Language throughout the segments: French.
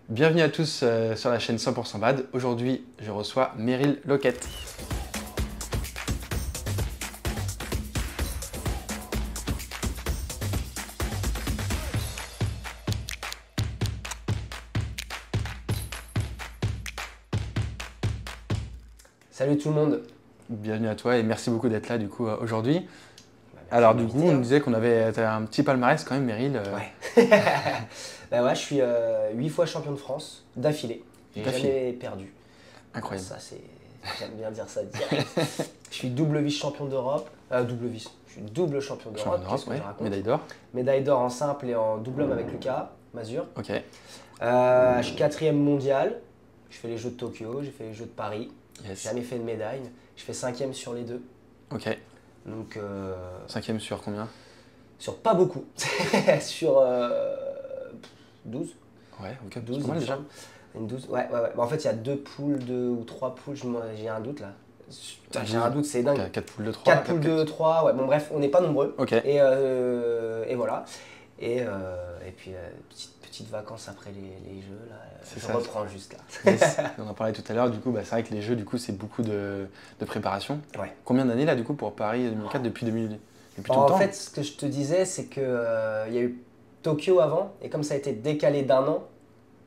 Bienvenue à tous sur la chaîne 100% Bad. Aujourd'hui, je reçois Meryl Lockett. Salut tout le monde. Bienvenue à toi et merci beaucoup d'être là du coup aujourd'hui. Merci Alors de du coup, m'inviter, on nous disait qu'on avait un petit palmarès quand même, Meryl. Ouais. Bah ouais, je suis 8 fois champion de France d'affilée. J'ai D'affilée. jamais perdu. Incroyable. Ça, j'aime bien dire ça direct. Je suis double vice-champion d'Europe. Double vice. Je suis double champion Champion d'Europe. d'Europe, Qu'est-ce que ouais. je raconte? Médaille d'or. Médaille d'or en simple et en double homme avec Lucas Mazur. Ok. Je suis 4e mondial. Je fais les Jeux de Tokyo, j'ai fait les Jeux de Paris. Yes. J'ai jamais fait de médaille. Je fais 5e sur les deux. Ok. Donc, 5e sur combien? sur pas beaucoup. Sur 12. Ouais, ok. 12, C'est pas mal déjà. Une 12, ouais. Bah, en fait, il y a 2 poules, 2 ou 3 poules, j'ai un doute là. Putain, j'ai un doute, c'est dingue. 4 poules de 3. 4 poules de 3, ouais, bon bref, on n'est pas nombreux. Ok. Et voilà. Et puis, petite vacances après les jeux, là, C'est je ça. reprends juste là. Yes. On en parlait tout à l'heure, du coup, c'est vrai que les jeux, du coup, c'est beaucoup de préparation. Ouais. Combien d'années là, du coup, pour Paris 2004 depuis 2000? Depuis tout le En temps? fait, ce que je te disais, c'est qu'il y a eu Tokyo avant, et comme ça a été décalé d'1 an,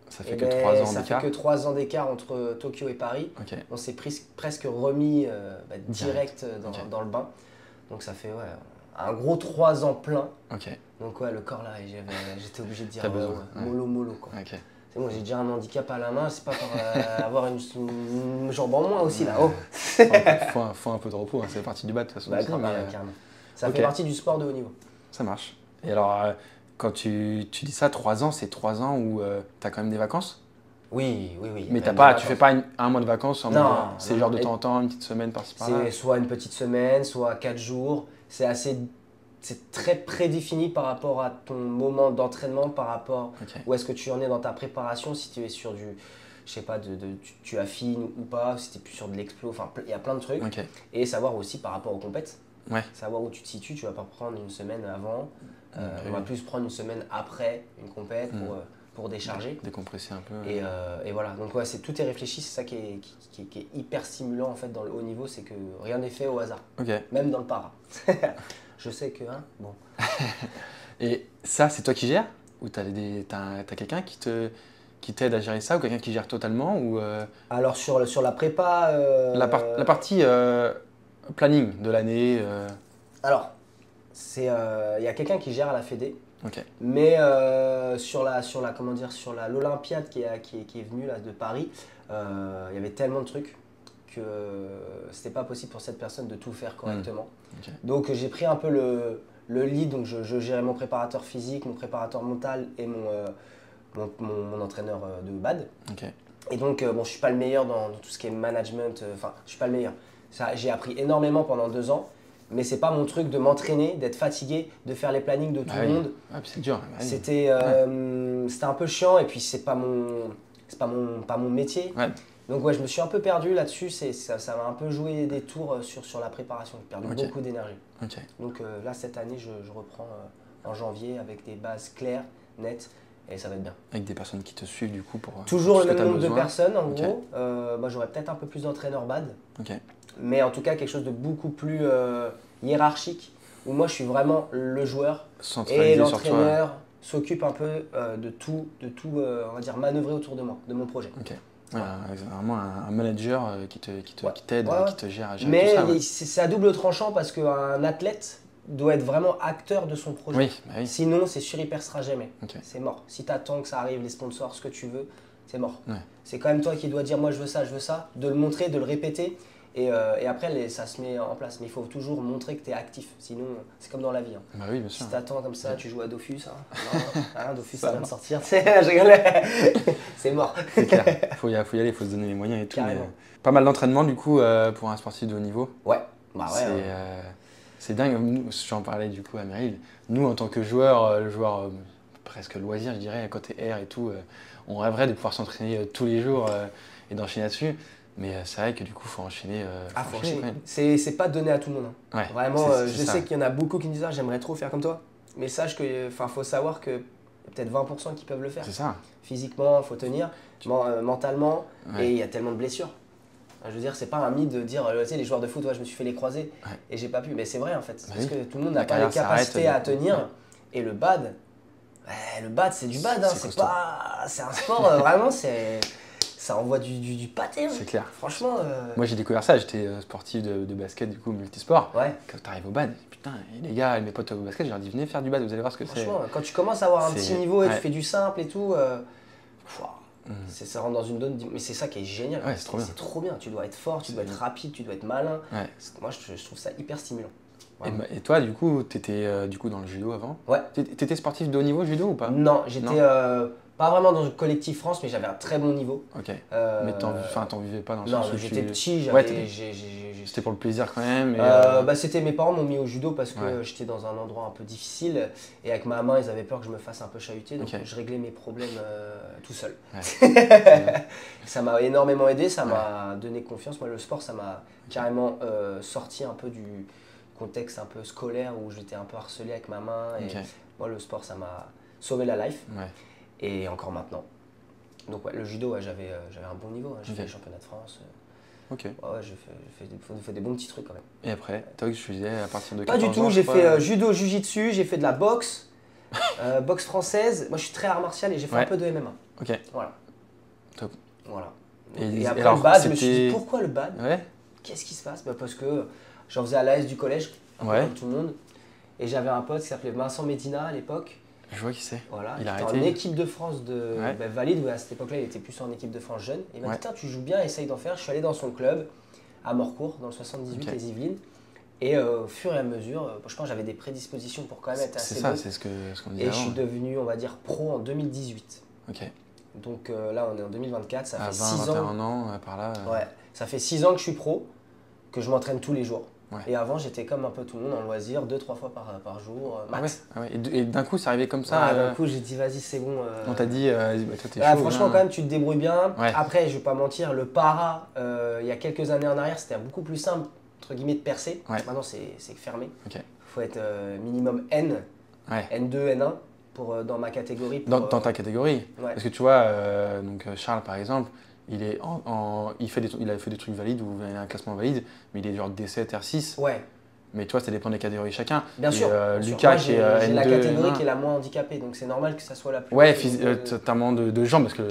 Ça fait eh que ben, 3 ans ça d'écart. fait que 3 ans d'écart entre Tokyo et Paris. Ok. On s'est presque remis direct Ok. dans le bain. Donc ça fait un gros 3 ans plein. Ok. Donc ouais, le corps là, j'étais obligé de dire T'as besoin, ouais. mollo quoi. Ok. C'est bon, j'ai déjà un handicap à la main, c'est pas pour avoir une jambe en moins aussi là. Oh. Faut un peu de repos, hein. C'est partie du bas de toute façon. Bah, aussi, carrément, mais, carrément. Ça ok. fait partie du sport de haut niveau. ça marche. Et alors, quand tu dis ça, 3 ans, c'est 3 ans où tu as quand même des vacances? Oui. Mais quand même des tu fais vacances. pas un mois de vacances en Non, mode, c'est non, genre de non. temps en temps, une petite semaine par-ci par-là. C'est soit une petite semaine, soit 4 jours. C'est très prédéfini par rapport à ton moment d'entraînement, par rapport Ok. où est-ce que tu en es dans ta préparation, si tu es sur du, je sais pas, tu affines ou pas, si tu es plus sur de l'explo, enfin il y a plein de trucs. Ok. Et savoir aussi par rapport aux compètes, Ouais. savoir où tu te situes, tu vas pas prendre une semaine avant, Oui. on va plus prendre une semaine après une compète pour décharger. Décompresser un peu. Et voilà, donc ouais, tout est réfléchi, c'est ça qui est hyper stimulant en fait dans le haut niveau, c'est que rien n'est fait au hasard, Ok. même dans le para. Je sais que, bon. Et ça, c'est toi qui gères? Ou t'as quelqu'un qui t'aide à gérer ça? Ou quelqu'un qui gère totalement? Ou Alors sur la prépa, la partie planning de l'année alors il y a quelqu'un qui gère à la Fédé, Ok. mais sur l'Olympiade qui est venue là de Paris, il y avait tellement de trucs que c'était pas possible pour cette personne de tout faire correctement. Ok. Donc j'ai pris un peu le lead, donc je gérais mon préparateur physique, mon préparateur mental et mon entraîneur de bad. Ok. Et donc bon, je suis pas le meilleur dans tout ce qui est management, enfin je suis pas le meilleur. J'ai appris énormément pendant 2 ans, mais c'est pas mon truc de m'entraîner, d'être fatigué, de faire les plannings de tout Ah le oui. monde. Ah, puis c'est dur. Ah oui. C'était un peu chiant et puis c'est pas mon métier. Ouais. Donc ouais, je me suis un peu perdu là-dessus, ça m'a un peu joué des tours sur la préparation, j'ai perdu Ok. beaucoup d'énergie. Ok. Donc là, cette année, je reprends en janvier avec des bases claires, nettes, et ça va être bien. Avec des personnes qui te suivent du coup pour Toujours ce le que même t'as nombre de besoin. personnes, en Ok. gros. Moi, j'aurais peut-être un peu plus d'entraîneurs bad, Ok. mais en tout cas, quelque chose de beaucoup plus hiérarchique, où moi, je suis vraiment le joueur, et Centralisé sur toi. l'entraîneur s'occupe un peu de tout, on va dire, manœuvrer autour de moi, de mon projet. Ok. Ouais, vraiment un manager qui t'aide, Ouais. qui te gère à gérer Mais tout ça. Ouais. c'est à double tranchant parce qu'un athlète doit être vraiment acteur de son projet. Oui, bah oui. Sinon, c'est surhypersera jamais. Ok. C'est mort. Si tu attends que ça arrive, les sponsors, ce que tu veux, c'est mort. Ouais. C'est quand même toi qui dois dire moi je veux ça, de le montrer, de le répéter. Et après, ça se met en place. Mais il faut toujours montrer que tu es actif. Sinon, c'est comme dans la vie. Hein. Bah oui, bien sûr. Si tu attends comme ça, tu joues à Dofus. Hein. Non, Dofus, Ça ça vient de va. sortir. Je rigolais. C'est mort. C'est clair. Faut y aller, faut se donner les moyens et tout. Carrément. Mais, pas mal d'entraînement du coup pour un sportif de haut niveau. Ouais. Bah ouais. C'est dingue. Nous, j'en parlais du coup à Meryl. Nous, en tant que joueurs, le joueur presque loisir, je dirais, à côté air et tout, on rêverait de pouvoir s'entraîner tous les jours et d'enchaîner là-dessus. Mais c'est vrai que du coup, il faut enchaîner. Faut enchaîner enchaîner. quand même. C'est pas donné à tout le monde. Hein. Ouais, Vraiment, c'est je ça. sais qu'il y en a beaucoup qui me disent ah, j'aimerais trop faire comme toi. Mais sache que, faut savoir que Il y a peut-être 20% qui peuvent le faire. C'est ça. Physiquement, il faut tenir, mentalement, Ouais. et il y a tellement de blessures. Je veux dire, c'est pas un mythe de dire, tu sais, les joueurs de foot, ouais, je me suis fait les croisés Ouais. et j'ai pas pu. Mais c'est vrai en fait, Bah parce oui. que tout le monde La n'a pas les carrière s'arrête, capacités à ouais. tenir. Et le bad, le bad, c'est du bad. Hein. C'est C'est costaud. pas, c'est un sport vraiment, ça envoie du pâté. Hein. C'est clair. Franchement. Moi j'ai découvert ça, j'étais sportif de basket du coup multisport. Ouais. Quand t'arrives au bad, putain, et les gars, mes potes au basket, je leur dis venez faire du bad, vous allez voir ce que c'est. Franchement, quand tu commences à avoir un C'est- petit niveau et ouais. tu fais du simple et tout, pouah, Mm. ça rentre dans une zone. Mais c'est ça qui est génial. Ouais, c'est trop bien. C'est trop bien. Tu dois être fort, tu dois être bien. rapide, tu dois être malin. Ouais. Moi, je trouve ça hyper stimulant. Et, Vraiment. et toi du coup, t'étais du coup dans le judo avant. Ouais. T'étais sportif de haut niveau judo ou pas? Non, j'étais pas vraiment dans le collectif France, mais j'avais un très bon niveau. Ok. Euh, Mais t'en vivais pas dans le Non, sens où j'étais tu... petit, Ouais, j'étais c'était pour le plaisir quand même. Et, bah, mes parents m'ont mis au judo parce que Ouais. j'étais dans un endroit un peu difficile et avec ma main ils avaient peur que je me fasse un peu chahuter, donc Ok. je réglais mes problèmes tout seul. Ouais. Ça m'a énormément aidé, ça m'a donné confiance. Moi le sport ça m'a carrément sorti un peu du contexte un peu scolaire où j'étais un peu harcelé avec ma main et Ok. moi le sport ça m'a sauvé la life Ouais. et encore maintenant. Donc ouais, le judo ouais, j'avais un bon niveau, hein. J'ai Ok. fait les championnats de France. Ok. Ouais, j'ai fait des bons petits trucs quand même. Et après, toi, je faisais à partir de 14 Pas du tout, ans, j'ai je fait crois. judo, jujitsu, j'ai fait de la boxe, boxe française. Moi je suis très art martial et j'ai fait Ouais. un peu de MMA. Ok. Voilà. Top. Voilà. Et Et après alors, le bad, je me suis dit c'était- pourquoi le bad? Ouais. Qu'est-ce qui se passe? Bah, parce que j'en faisais à l'AS du collège, un peu Ouais. comme tout le monde. Et j'avais un pote qui s'appelait Vincent Medina à l'époque. Je vois qui c'est. Voilà, Il a était en arrêté. équipe de France de Ouais. valide, ouais, à cette époque-là il était plus en équipe de France jeune. Et il m'a dit Ouais. tiens, tu joues bien, essaye d'en faire. Je suis allé dans son club à Morcourt, dans le 78, Ok. les Yvelines. Et au fur et à mesure, je pense que j'avais des prédispositions pour quand même être C'est assez ça, bon. c'est ce qu'on disait Et avant. je suis devenu, on va dire, pro en 2018. Ok. Donc là, on est en 2024, ça À fait 20, 6 ans. 21 ans, par là. Ouais, ça fait 6 ans que je suis pro, que je m'entraîne tous les jours. Ouais. Et avant, j'étais comme un peu tout le monde en loisir, 2-3 fois par jour, Ah ouais, max. ah ouais. Et d'un coup, c'est arrivé comme ça. Ah, d'un coup, j'ai dit, vas-y, c'est bon. On t'a dit, vas-y, bah, toi, t'es Ah, chaud. franchement, viens. quand même, tu te débrouilles bien. Ouais. Après, je vais pas mentir, le para, il y a quelques années en arrière, c'était beaucoup plus simple, entre guillemets, de percer. Ouais. Maintenant, c'est fermé. Ok. Il faut être minimum N, Ouais. N2, N1 pour, dans ma catégorie. Pour, Dans ta catégorie. ouais. Parce que tu vois, Charles, par exemple, il avait fait des trucs valides ou il a un classement valide, mais il est genre D7, R6. Ouais, Mais toi, ça dépend des catégories de chacun. bien Et, sûr. bien sûr. Lucas Moi, qui est j'ai la N2, catégorie N1. qui est la moins handicapée, donc c'est normal que ça soit la plus. Ouais, euh, notamment de jambes, parce que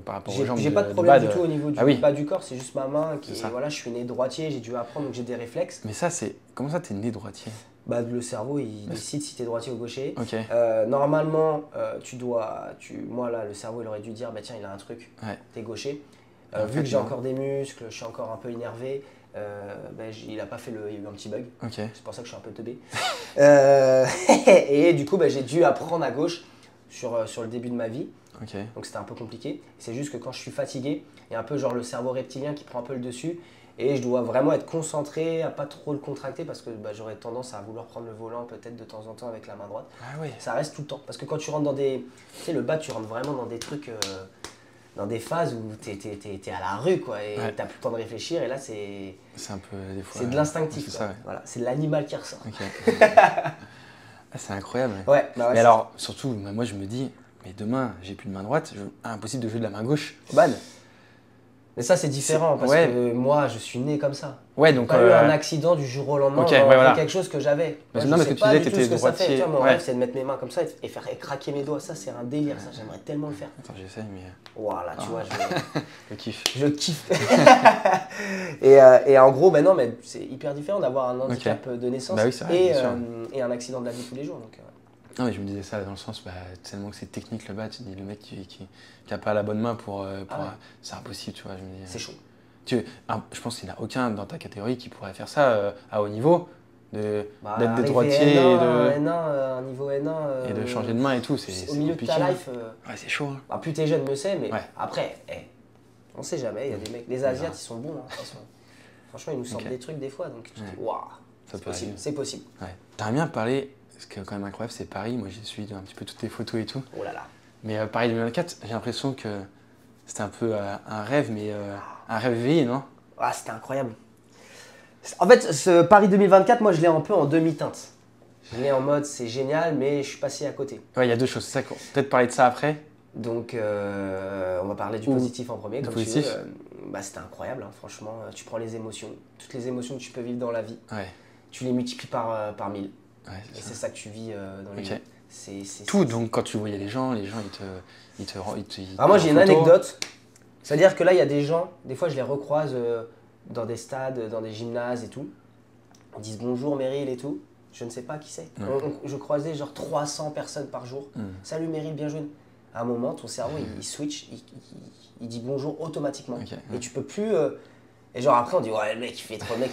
par rapport aux J'ai jambes j'ai pas de du problème bad, du tout au niveau du ah oui. bas du corps, c'est juste ma main qui C'est ça. voilà, je suis né droitier, j'ai dû apprendre donc j'ai des réflexes. Mais ça, c'est. Comment ça, t'es né droitier? Bah, le cerveau il décide si t'es droitier ou gaucher. Ok. Normalement, moi là, le cerveau il aurait dû dire bah tiens il a un truc, Ouais. t'es gaucher. En Vu fait, que j'ai non. encore des muscles, je suis encore un peu énervé. Il a pas fait il y a eu un petit bug. Ok. C'est pour ça que je suis un peu teubé. Et du coup, bah, j'ai dû apprendre à gauche sur le début de ma vie. Ok. Donc c'était un peu compliqué. C'est juste que quand je suis fatigué, il y a un peu genre le cerveau reptilien qui prend un peu le dessus. Et je dois vraiment être concentré, à pas trop le contracter parce que bah, j'aurais tendance à vouloir prendre le volant peut-être de temps en temps avec la main droite. Ah oui. Ça reste tout le temps. Parce que quand tu rentres dans des... Tu sais, le bas, tu rentres vraiment dans des trucs... dans des phases où t'es à la rue quoi et Ouais. t'as plus le temps de réfléchir et là c'est C'est un peu des fois. de l'instinctif. C'est quoi. ça, ouais. Voilà, c'est l'animal qui ressort. Ok. Ah, c'est incroyable. Ouais, bah ouais, Mais alors, surtout, bah, moi je me dis, mais demain, j'ai plus de main droite, impossible de jouer de la main gauche. ban. Mais ça c'est différent parce ouais. que moi je suis né comme ça. Ouais, donc. Pas eu un accident du jour au lendemain, ok, on a ouais, fait voilà. quelque chose que j'avais. Mais Moi, non, je parce sais que tu pas disais du que tout t'étais ce que ça fait. droitier, Tu vois, mon ouais. rêve c'est de mettre mes mains comme ça et faire craquer mes doigts. Ça c'est un délire, ça j'aimerais tellement le faire. Attends, j'essaye, mais. Voilà, tu Ah. vois, Le kiff. je kiffe. et en gros, ben non, mais c'est hyper différent d'avoir un handicap de naissance Bah oui, c'est vrai, et, bien sûr. et un accident de la vie tous les jours. Donc, Non, mais je me disais ça dans le sens, bah, tellement que c'est technique le bat, tu dis le mec qui a pas la bonne main pour. Ah ouais. C'est impossible, tu vois. Je me dis. c'est chaud. Je pense qu'il n'y en a aucun dans ta catégorie qui pourrait faire ça à haut niveau, Bah, d'être des arriver droitiers N1, un niveau N1, et de changer de main et tout. au C'est milieu compliqué. de ta life. Ouais, c'est chaud. Hein. Bah, plus t'es jeune, mieux c'est, mais Ouais. après, on sait jamais, il y a des mecs, les Asiates ils sont bons, hein, de toute façon. Franchement ils nous sortent Ok. des trucs des fois, donc tu te dis Ouais. waouh, Ça c'est peut possible, arriver. c'est possible. Ouais. T'aimerais bien parler, ce qui est quand même incroyable, c'est Paris. Moi, j'ai suivi un petit peu toutes tes photos et tout. Oh là là. Mais Paris 2024, j'ai l'impression que c'était un peu un rêve, mais un rêve éveillé, non? Ah, c'était incroyable. En fait, ce Paris 2024, moi je l'ai un peu en demi-teinte. Je l'ai en mode c'est génial, mais je suis passé à côté. Ouais, il y a deux choses. C'est ça qu'on peut-être parler de ça après. Donc, on va parler du positif en premier, comme positif. tu veux. C'était incroyable, hein, franchement. Tu prends les émotions, toutes les émotions que tu peux vivre dans la vie, Ouais. tu les multiplies par 1000. Ouais, Et c'est ça que tu vis dans les Ok. vies. Tout, donc quand tu voyais les gens, ils te Alors moi, j'ai une photo. anecdote. C'est-à-dire que là, il y a des gens, des fois, je les recroise dans des stades, dans des gymnases et tout. Ils disent bonjour Meryl et tout. Je ne sais pas qui c'est. Ouais. Je croisais genre 300 personnes par jour. Salut Meryl, bien joué. À un moment, ton cerveau, il switch, il dit bonjour automatiquement. Ok, Et tu peux plus... Et genre après, on dit, ouais, le mec, il fait trop le mec.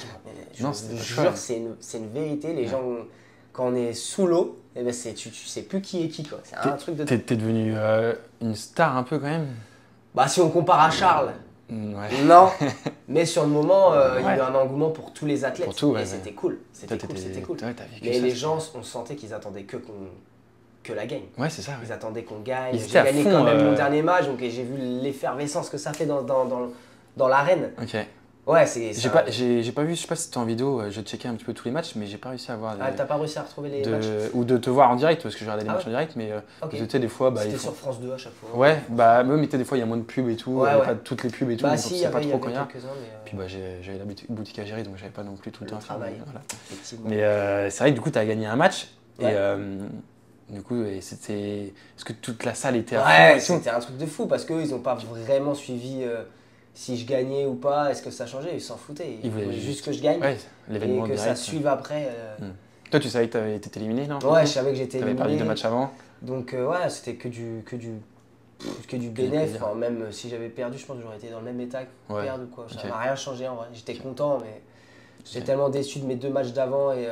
Non, Je c'est jure, c'est une vérité. Les gens, quand on est sous l'eau, eh ben tu sais plus qui est qui, quoi. C'est un truc de... T'es devenu une star un peu quand même. Bah si on compare à Charles, Ouais. non. Mais sur le moment, il y a eu Ouais. un engouement pour tous les athlètes. Pour tout, ouais, et c'était cool. C'était Toi, cool, c'était cool. ouais, t'as vécu Mais ça, les c'est- gens, on sentait qu'ils attendaient que la gagne. Ouais, c'est ça. Ils Ouais. attendaient qu'on gagne. Ils J'ai étaient à gagné fond, quand même mon dernier match, donc j'ai vu l'effervescence que ça fait dans l'arène. Ok. Ouais, c'est J'ai pas vu, je sais pas si c'était en vidéo, je checkais un petit peu tous les matchs, mais j'ai pas réussi à voir Ah, t'as pas réussi à retrouver les matchs? ou de te voir en direct, parce que je regardais les Ah matchs ouais. en direct, mais Ok. tu sais, des fois, bah, C'était ils font- sur France 2 à chaque fois. Ouais, bah, même, des fois, il y a moins de pubs et tout, Ouais, il y a ouais. pas toutes les pubs et tout, Bah donc si, on il y sait pas avait trop quand il y a. quelques-uns, mais Puis bah, j'avais la boutique à gérer, donc j'avais pas non plus tout le le temps. travail. Voilà. effectivement. Mais c'est vrai que du coup, tu as gagné un match, Ouais. et du coup, c'était. Est-ce que toute la salle était à fond Ouais, et tout? c'était un truc de fou parce qu'eux, ils n'ont pas vraiment suivi si je gagnais ou pas, est-ce que ça changeait. Ils s'en foutaient. Ils voulaient juste que je gagne Ouais, et l'événement que ça direct. suive après. Toi, tu savais que tu avais été éliminé, non? Ouais, je savais que j'étais T'avais perdu éliminé. 2 matchs avant. Donc ouais, c'était que du bénéf. plaisir. Enfin, même si j'avais perdu, je pense que j'aurais été dans le même état que Ouais. perdre ou quoi. Ça Ok. m'a rien changé en vrai. J'étais content, mais j'étais Ok. tellement déçu de mes 2 matchs d'avant et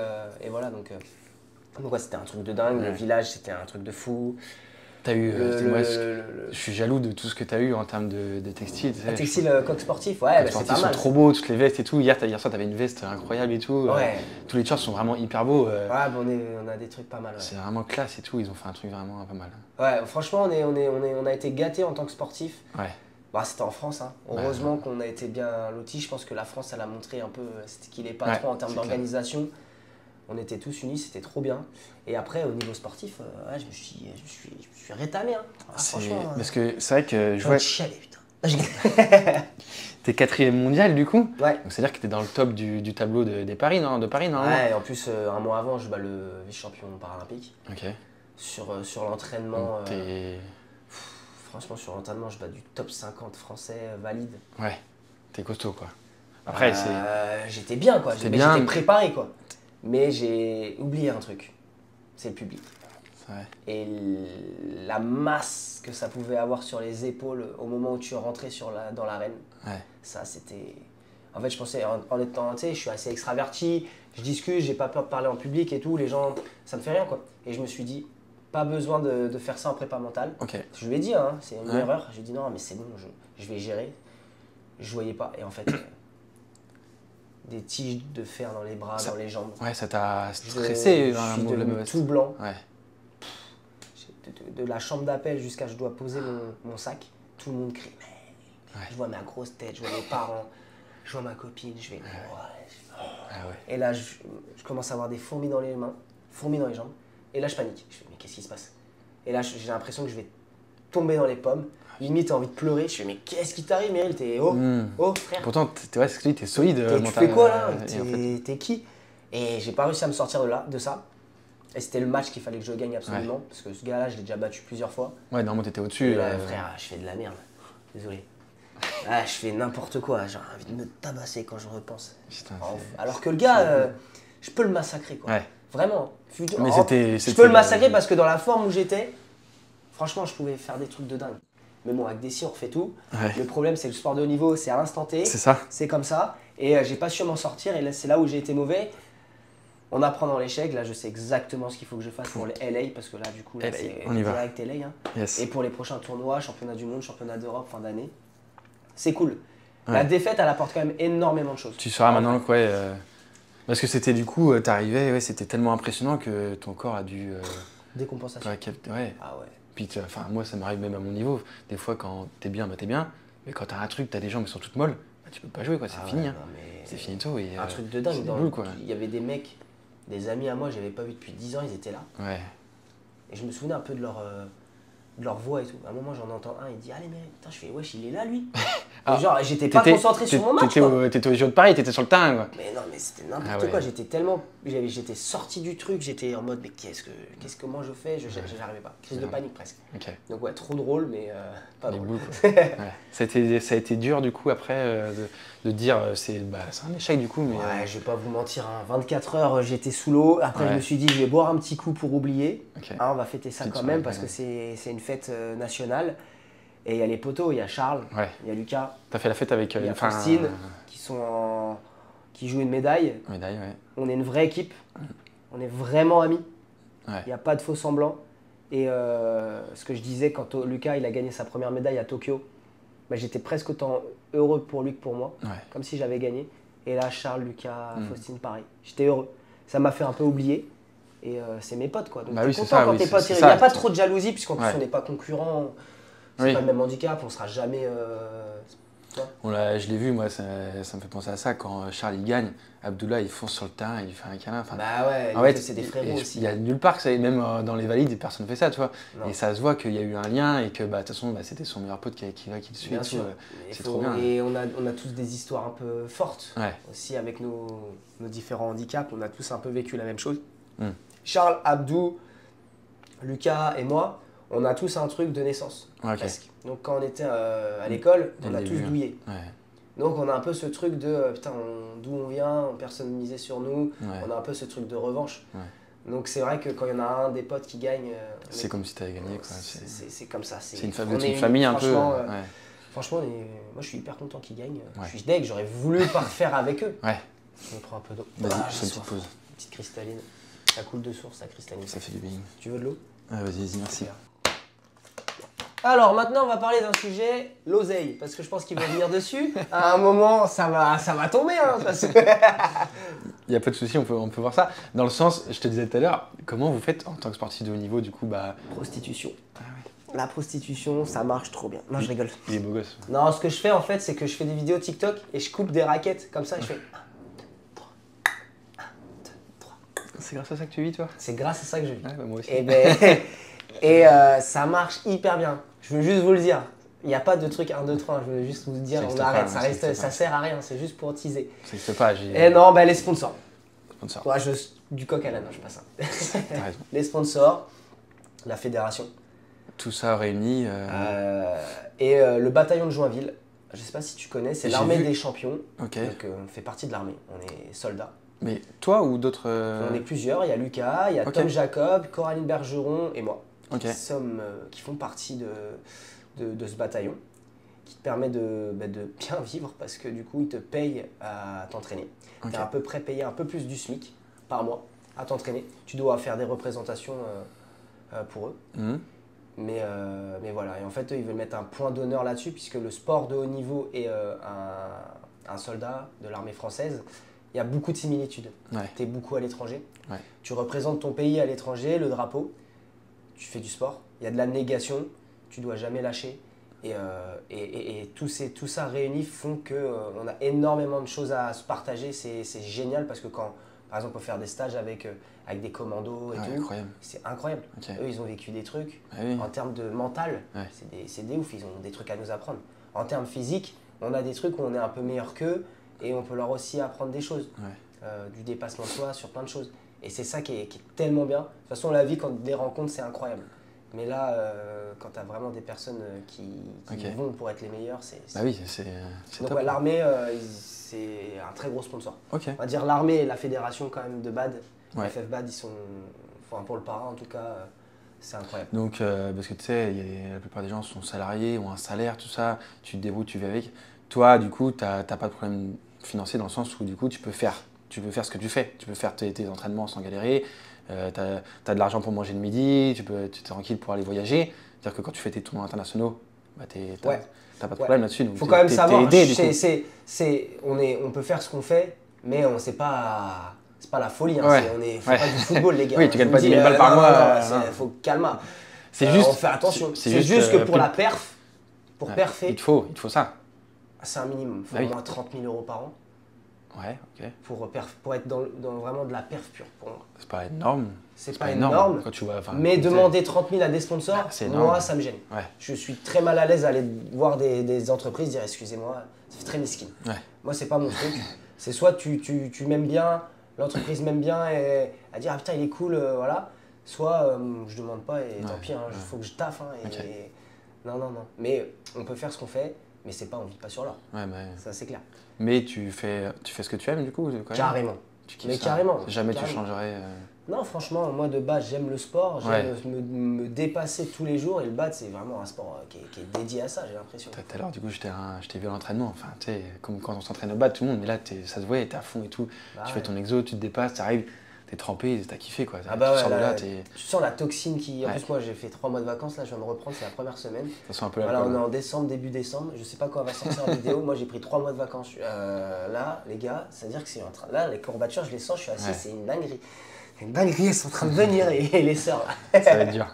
voilà. Donc ouais, c'était un truc de dingue. Le Ouais. village, c'était un truc de fou. T'as eu. moi, je Le suis jaloux de tout ce que tu as eu en termes de textile. tu sais, textile coq sportif, ouais, Les bah, c'est sportifs pas sont mal. trop beaux, toutes les vestes et tout. Hier soir, tu avais une veste incroyable et tout. Ouais. Tous les shorts sont vraiment hyper beaux. Ouais, bah, on a des trucs pas mal. Ouais. C'est vraiment classe et tout. Ils ont fait un truc vraiment pas mal. Ouais, franchement, on a été gâtés en tant que sportif. Ouais. Bah, c'était en France. Hein. Heureusement qu'on a été bien lotis. Je pense que la France, elle a montré un peu qu'il est patron en termes c'est clair. d'organisation. On était tous unis, c'était trop bien. Et après, au niveau sportif, ouais, je me suis rétamé. Hein. Ah, franchement. Parce que c'est vrai que je je vois vais chialer, putain. t'es 4e mondial du coup. Ouais. Donc c'est-à-dire que t'es dans le top du tableau de Paris, non? De Paris, normalement. Ouais, et en plus, un mois avant, je bats le vice-champion paralympique. Ok. Sur l'entraînement. Donc, t'es. Franchement, sur l'entraînement, je bats du top 50 français valide. Ouais. T'es costaud quoi. Après, J'étais bien, quoi. C'était Mais bien. j'étais préparé, quoi. Mais j'ai oublié un truc. C'est le public. c'est vrai. Et la masse que ça pouvait avoir sur les épaules au moment où tu rentrais dans l'arène, Ouais. ça c'était... En fait, je pensais, en étant, tu sais, je suis assez extraverti, je discute, j'ai pas peur de parler en public et tout, les gens, ça me fait rien, quoi. Et je me suis dit, pas besoin de faire ça en prépa mentale. Ok. Je lui ai dit, hein, c'est une Ouais. erreur. J'ai dit, non, mais c'est bon, je vais gérer. Je voyais pas. Et en fait, des tiges de fer dans les bras, dans les jambes. Ouais, ça t'a stressé. Je hein, suis le devenu mot- tout blanc. Ouais. De la chambre d'appel jusqu'à je dois poser mon sac, tout le monde crie. Mais... Ouais. Je vois ma grosse tête, je vois mes parents, je vois ma copine, je vais. Ouais. Ah ouais. Et là, je commence à avoir des fourmis dans les mains, fourmis dans les jambes. Et là, je panique. Je fais, mais qu'est-ce qui se passe? Et là, j'ai l'impression que je vais tomber dans les pommes. Limite, t'as envie de pleurer. Je fais, mais qu'est-ce qui t'arrive, Meryl? T'es oh, frère. Pourtant, ouais, c'est que t'es solide. Tu mental, fais quoi là? et en fait- T'es qui? Et j'ai pas réussi à me sortir de ça. Et c'était le match qu'il fallait que je gagne absolument. Parce que ce gars-là, je l'ai déjà battu plusieurs fois. Ouais, normalement, t'étais au-dessus. Et là, frère, je fais de la merde. Désolé. Ah, je fais n'importe quoi. J'ai envie de me tabasser quand je repense. Putain, Alors que le gars, je peux le massacrer, quoi. Ouais. Vraiment. Mais Je peux le massacrer parce que dans la forme où j'étais, franchement, je pouvais faire des trucs de dingue. Mais bon, avec Dessy, on refait tout. Ouais. Le problème, c'est que le sport de haut niveau, c'est à l'instant T. C'est ça. C'est comme ça. Et j'ai pas su m'en sortir. Et là, c'est là où j'ai été mauvais. On apprend dans l'échec. Là, je sais exactement ce qu'il faut que je fasse pour les LA. Parce que là, du coup, là, LA, c'est on y va. direct LA. Hein. Yes. Et pour les prochains tournois, championnat du monde, championnat d'Europe, fin d'année, c'est cool. Ouais. La défaite, elle apporte quand même énormément de choses. Tu sauras maintenant que, ouais. Parce que c'était du coup, t'arrivais, ouais, c'était tellement impressionnant que ton corps a dû. Décompensation. Ouais. Ah ouais. Puis, enfin, moi, ça m'arrive même à mon niveau. Des fois, quand t'es bien, bah t'es bien. Mais quand t'as un truc, t'as des jambes qui sont toutes molles, bah, tu peux pas jouer, quoi. C'est Ah fini. ouais, hein. non, mais C'est finito. Et, un truc de dingue. c'est des boules, quoi. Il y avait des mecs, Des amis à moi, j'avais pas vu depuis 10 ans, ils étaient là. Ouais. Et je me souvenais un peu de leur voix et tout. À un moment, j'en entends un, il dit allez, mais putain, je fais wesh, il est là lui. Ah. Et genre, j'étais pas concentré sur mon match. T'étais au JO de Paris, t'étais sur le terrain quoi. Mais non, mais c'était n'importe quoi. J'étais tellement. J'étais sorti du truc, j'étais en mode mais comment je fais. J'arrivais pas. Crise de panique presque. Ok. Donc ouais, trop drôle, mais pas drôle. Boules, ouais. Ça a été dur du coup après de dire c'est un échec du coup. Mais, ouais, je vais pas vous mentir, hein. 24 heures j'étais sous l'eau. Après je me suis dit je vais boire un petit coup pour oublier. Okay. Hein, on va fêter ça quand même parce que c'est une fête nationale. Et il y a les potos, il y a Charles, il y a Lucas. T'as fait la fête avec il y a Faustine qui joue une médaille. Médaille, ouais. On est une vraie équipe. On est vraiment amis. Il Ouais. n'y a pas de faux semblants. Et ce que je disais quand Lucas il a gagné sa première médaille à Tokyo, j'étais presque autant heureux pour lui que pour moi, comme si j'avais gagné. Et là, Charles, Lucas, Faustine, pareil. J'étais heureux. Ça m'a fait un peu oublier. Et c'est mes potes, quoi. Donc t'es content quand t'es potes. Il n'y a pas trop de jalousie, puisqu'en plus on n'est pas concurrents. C'est pas le même handicap, on sera jamais. Je l'ai vu, moi, ça me fait penser à ça. Quand Charles il gagne, Abdullah il fonce sur le terrain, il fait un câlin. Bah ouais, en fait, c'est des frérots aussi. Il y a nulle part que ça, même dans les valides, personne ne fait ça, tu vois. Non. Et ça se voit qu'il y a eu un lien et que de toute façon, c'était son meilleur pote qui le suit. Bien sûr. C'est trop bien. Et on a tous des histoires un peu fortes aussi avec nos différents handicaps. On a tous un peu vécu la même chose. Charles, Abdou, Lucas et moi. On a tous un truc de naissance, presque. Donc quand on était à l'école, on a tous douillé. Donc on a un peu ce truc de putain, d'où on vient, personne ne misait sur nous. On a un peu ce truc de revanche. Donc c'est vrai que quand il y en a un des potes qui gagne, c'est comme si tu avais gagné. C'est comme ça. C'est une famille un peu. Franchement, moi je suis hyper content qu'ils gagnent. Je suis deg, j'aurais voulu pas refaire avec eux. Je me prends un peu d'eau. Vas-y, je fais une petite pause. Une petite cristalline. Ça coule de source, la cristalline. Ça fait du bien. Tu veux de l'eau? Vas-y, merci. Alors maintenant on va parler d'un sujet, l'oseille, parce que je pense qu'il va venir dessus. À un moment ça va tomber. Hein, parce que... Il n'y a pas de souci, on peut voir ça. Dans le sens, je te disais tout à l'heure, comment vous faites en tant que sportif de haut niveau du coup Prostitution. La prostitution, ça marche trop bien. Non, je rigole. Il est beau gosse. Non, ce que je fais en fait, c'est que je fais des vidéos TikTok et je coupe des raquettes comme ça et je fais 1, 2, 3, 1, 2, 3. C'est grâce à ça que tu vis toi? C'est grâce à ça que je vis. Moi aussi. Et ça marche hyper bien. Je veux juste vous le dire. Il n'y a pas de truc 1, 2, 3. Je veux juste vous dire, on arrête. Ça sert à rien. C'est juste pour teaser. Ça n'existe pas. Et non, les sponsors. Ouais, du coq à l'âne, je sais pas ça. T'as raison. Les sponsors, la fédération. Tout ça réuni. Et le bataillon de Joinville. Je ne sais pas si tu connais, c'est l'armée des champions. Okay. Donc on fait partie de l'armée. On est soldats. Mais toi ou d'autres On est plusieurs. Il y a Lucas, il y a Tom Jacob, Coraline Bergeron et moi. Qui font partie de ce bataillon, qui te permet de bien vivre parce que du coup ils te payent à t'entraîner. Tu es à peu près payé un peu plus du SMIC par mois à t'entraîner. Tu dois faire des représentations pour eux. Mais voilà, et en fait eux, ils veulent mettre un point d'honneur là-dessus puisque le sport de haut niveau et un soldat de l'armée française, il y a beaucoup de similitudes. Tu es beaucoup à l'étranger, tu représentes ton pays à l'étranger, le drapeau. Tu fais du sport, il y a de la négation, tu dois jamais lâcher. Et tout ça réuni font qu'on a énormément de choses à se partager. C'est génial parce que quand, par exemple, on peut faire des stages avec des commandos et tout, c'est incroyable. Eux, ils ont vécu des trucs. En termes de mental, c'est des ouf, ils ont des trucs à nous apprendre. En termes physiques, on a des trucs où on est un peu meilleur qu'eux et on peut leur aussi apprendre des choses. Du dépassement de soi sur plein de choses. Et c'est ça qui est tellement bien. De toute façon, la vie, quand des rencontres, c'est incroyable. Mais là, quand tu as vraiment des personnes qui vont pour être les meilleurs, c'est... Bah oui, c'est donc top. L'armée, c'est un très gros sponsor. On va dire l'armée et la fédération quand même de BAD. FF BAD, ils sont... Enfin, pour le parrain, en tout cas, c'est incroyable. Donc, parce que tu sais, la plupart des gens sont salariés, ont un salaire, tout ça. Tu te débrouilles, tu vis avec. Toi, du coup, tu n'as pas de problème financier dans le sens où, du coup, tu peux faire ce que tu fais. Tu peux faire tes entraînements sans galérer. Tu as de l'argent pour manger le midi, tu es tranquille pour aller voyager. C'est-à-dire que quand tu fais tes tournois internationaux, tu n'as pas de problème là-dessus. Il faut quand même savoir, on peut faire ce qu'on fait, mais c'est pas la folie. Hein. On fait pas du football, les gars. Oui, tu gagnes pas 10 000 balles par mois. Il faut calmer. C'est juste, on fait attention. C'est juste que pour la perf, perfer, il te faut ça. C'est un minimum. Il faut au moins 30 000 € par an. Ouais, ok. pour être dans vraiment de la perf pure pour moi. C'est pas énorme. C'est pas énorme, quand tu vois. mais demander 30 000 à des sponsors, c'est énorme. moi ça me gêne. Ouais. Je suis très mal à l'aise à aller voir des entreprises dire excusez-moi, c'est très mesquin. Ouais. Moi c'est pas mon truc. C'est soit tu m'aimes bien, l'entreprise m'aime bien et à dire ah putain il est cool, voilà. Soit je demande pas et tant pis, il faut que je taffe. Non. Mais on peut faire ce qu'on fait, mais c'est pas on vit pas sur l'or. Ouais, ça c'est clair. Mais tu fais ce que tu aimes du coup quand même. Carrément. Tu mais ça. Carrément. Jamais carrément. tu changerais. Non, franchement, moi de base, j'aime le sport, j'aime me dépasser tous les jours et le badge, c'est vraiment un sport qui est dédié à ça, j'ai l'impression. Tout à l'heure, du coup, je t'ai vu à l'entraînement. Enfin, tu sais, comme quand on s'entraîne au badge, tout le monde, mais là, ça se voit, t'es à fond et tout. Tu fais ton exo, tu te dépasses, tu arrives, t'es trempé, t'as kiffé quoi. Ah bah tu sors de là, tu sens la toxine qui. En plus, moi j'ai fait 3 mois de vacances, là je viens de reprendre, c'est la première semaine. Ça sent un peu voilà, on est en décembre, début décembre, je sais pas quand on va sortir la vidéo. Moi j'ai pris 3 mois de vacances. Là, les gars, c'est-à-dire que c'est en train. Là, les courbatures, je les sens, je suis assis, c'est une dinguerie. Une dinguerie, elles sont en train de venir et les sœurs là. Ça va être dur.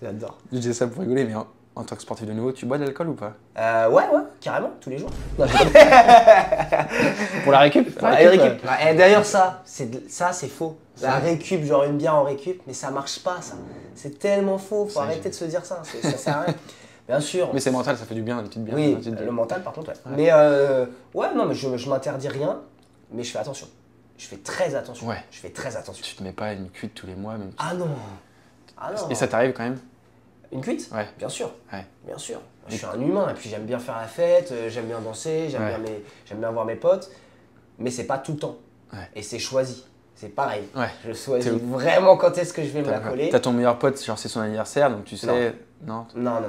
J'adore. Je disais ça pour rigoler, mais en tant que sportif de niveau, tu bois de l'alcool ou pas? Ouais, carrément, tous les jours. Non, pour la récup. Et d'ailleurs, ça c'est faux. La récup, genre une bière en récup, mais ça marche pas ça. C'est tellement faux, faut arrêter de se dire ça, ça sert à rien. Bien sûr. Mais c'est mental, ça fait du bien, une petite bière. Oui, le mental par contre, ouais. Mais non, mais je m'interdis rien, mais je fais attention. Je fais très attention. Ouais. Je fais très attention. Tu te mets pas une cuite tous les mois même. Ah non. Et ça t'arrive quand même? Une cuite? Ouais. Bien sûr. Ouais. Bien sûr. Je suis un humain et puis j'aime bien faire la fête, j'aime bien danser, j'aime bien voir mes potes, mais c'est pas tout le temps. Ouais. Et c'est choisi. C'est pareil. Ouais. Je choisis vraiment quand est-ce que je vais me la coller. T'as ton meilleur pote, genre c'est son anniversaire, donc tu sais. Non. Non.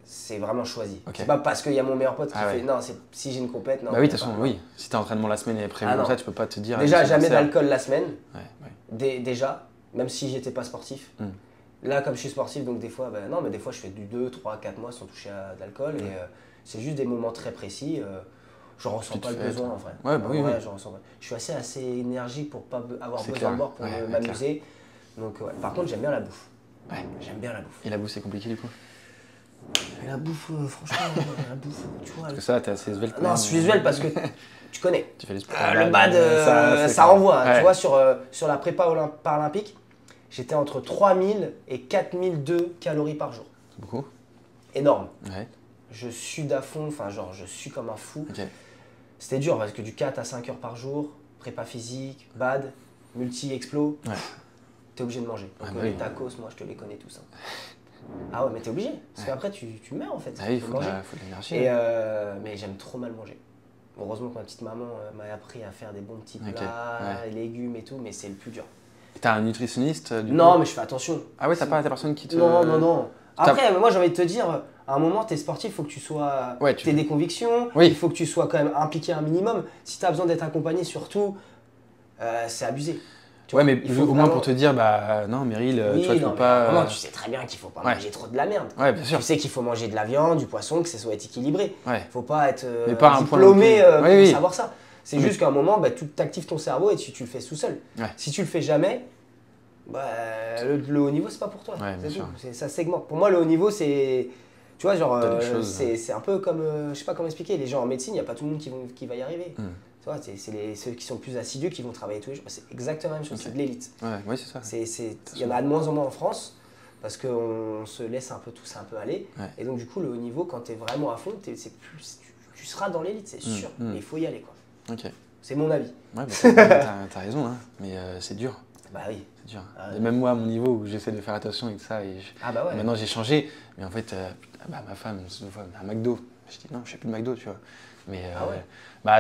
C'est vraiment choisi. Okay. C'est pas parce qu'il y a mon meilleur pote qui fait. Non, c'est si j'ai une compète. Non. Bah oui, de toute façon, oui. Si t'as entraînement la semaine et prévu comme ça, tu peux pas te dire. Déjà, jamais d'alcool la semaine. Ouais. Déjà, même si j'étais pas sportif. Là, comme je suis sportif, donc des fois, non, mais des fois je fais du 2, 3, 4 mois sans toucher à de l'alcool. Et c'est juste des moments très précis. Je ressens pas le besoin en vrai. Ouais, bah oui. Je ressens pas. Je suis assez énergique pour pas avoir besoin de boire pour m'amuser. Donc, par contre, j'aime bien la bouffe. Ouais. J'aime bien la bouffe. Et la bouffe, c'est compliqué du coup? Et la bouffe, franchement, la bouffe, tu vois. Parce que ça, t'es assez svelte. Non, je suis svelte parce que tu connais. Tu fais les sports. Le bad, ça renvoie. Tu vois, sur la prépa paralympique, j'étais entre 3000 et 4002 calories par jour. C'est beaucoup. Énorme. Ouais. Je sude à fond, enfin, genre, je suis comme un fou. Okay. C'était dur parce que du 4 à 5 heures par jour, prépa physique, bad, multi-explo, t'es obligé de manger. Donc, les tacos, moi, je te les connais tous. Hein. Ah ouais, mais t'es obligé. Parce qu'après, tu meurs en fait. Ah oui, il faut de l'énergie. Mais j'aime trop mal manger. Heureusement que ma petite maman m'a appris à faire des bons petits plats, les légumes et tout, mais c'est le plus dur. T'as un nutritionniste Non, mais je fais attention. Ah ouais, t'as pas personne qui te... Non. Après, moi j'ai envie de te dire, à un moment, t'es sportif, il faut que tu sois... t'aies des convictions, il faut que tu sois quand même impliqué un minimum. Si t'as besoin d'être accompagné surtout, c'est abusé. Ouais, mais au moins pour te dire, bah non, Meryl, tu vois, tu peux pas. Non, tu sais très bien qu'il faut pas manger trop de la merde. Ouais, bien sûr. Tu sais qu'il faut manger de la viande, du poisson, que ça soit équilibré. Ouais. Faut pas être diplômé pour savoir ça. C'est juste qu'à un moment, tu actives ton cerveau et tu le fais tout seul. Ouais. Si tu le fais jamais, le haut niveau, c'est pas pour toi. Ouais, c'est tout. Ça segmente. Pour moi, le haut niveau, c'est. Tu vois, genre, c'est un peu comme. Je sais pas comment expliquer. Les gens en médecine, il n'y a pas tout le monde qui va y arriver. C'est ceux qui sont plus assidus qui vont travailler tous les jours. C'est exactement la même chose, c'est de l'élite. Ouais, c'est ça. Il y en a de moins en moins en France parce qu'on se laisse un peu tous un peu aller. Ouais. Et donc du coup, le haut niveau, quand tu es vraiment à fond, tu seras dans l'élite, c'est sûr. Mais il faut y aller, quoi. Ok. C'est mon avis. Ouais, bah, t'as raison, hein. Mais c'est dur. Bah oui. C'est dur. Et même moi, à mon niveau, où j'essaie de faire attention et tout ça, maintenant j'ai changé. Mais en fait, ma femme, une fois, un McDo. Je dis non, je fais plus de McDo, tu vois. Mais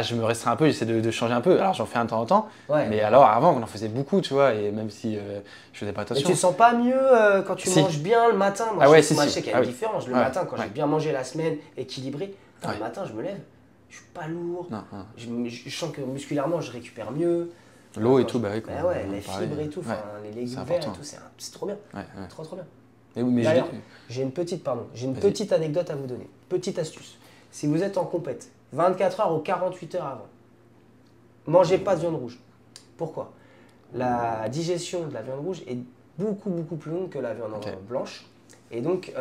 je me restreins un peu, j'essaie de changer un peu. Alors j'en fais un de temps en temps, mais alors avant on en faisait beaucoup, tu vois, et même si je faisais pas attention. Mais tu te sens pas mieux quand tu manges bien le matin? Moi, je sais qu'il y a une différence. Le matin, quand j'ai bien mangé la semaine, équilibré, le matin je me lève, je suis pas lourd. Je sens que musculairement je récupère mieux. L'eau et tout, bah oui. Les fibres et tout, les légumes verts et tout, c'est trop bien. Trop bien. D'ailleurs, j'ai une petite anecdote à vous donner, petite astuce. Si vous êtes en compète, 24 heures ou 48 heures avant, mangez pas de viande rouge. Pourquoi? La digestion de la viande rouge est beaucoup plus longue que la viande blanche. Et donc,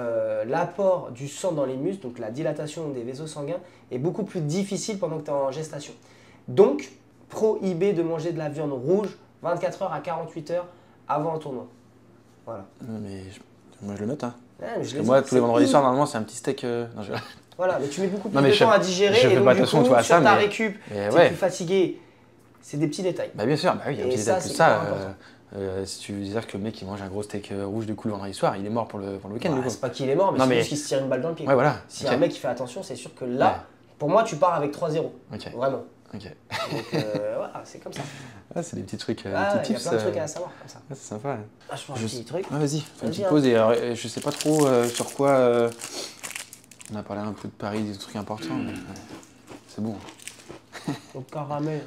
l'apport du sang dans les muscles, donc la dilatation des vaisseaux sanguins, est beaucoup plus difficile pendant que tu es en gestation. Donc, prohibé de manger de la viande rouge 24 heures à 48 heures avant un tournoi. Voilà. Non, mais moi je le note. Hein. Ouais, mais Parce je que l'ai moi, dit, tous les c'est vendredis in. soirs, normalement, c'est un petit steak. Non, Voilà, mais tu mets beaucoup plus Non, mais de je- temps à digérer je et fais donc pas du attention, coup, tu vois, à sur ça, ta mais- récup, mais t'es ouais. plus fatigué. C'est des petits détails. Bah bien sûr, bah oui, il y a un Et petit ça, détail plus c'est ça. hyper important. Si tu veux dire que le mec il mange un gros steak rouge du coup le vendredi soir, il est mort pour le week-end Bah, du coup. c'est pas qu'il est mort, mais Non, c'est mais- juste qu'il se tire une balle dans le pied. Ouais, voilà. Si Ok. un mec qui fait attention, c'est sûr que là, Ouais. pour moi, tu pars avec 3-0. Ok. Vraiment. Ok. Donc voilà, c'est comme ça. Ah, c'est des petits trucs, des Ah, petits il y a tips. plein de trucs à savoir comme ça. Ouais, c'est sympa. Ouais. Ah, je prends un Je- petit truc. Ouais, vas-y, fais une Vas-y, petite hein. pause et je sais pas trop sur quoi. On a parlé un peu de Paris, des trucs importants. Mais, ouais. C'est bon. Au caramel.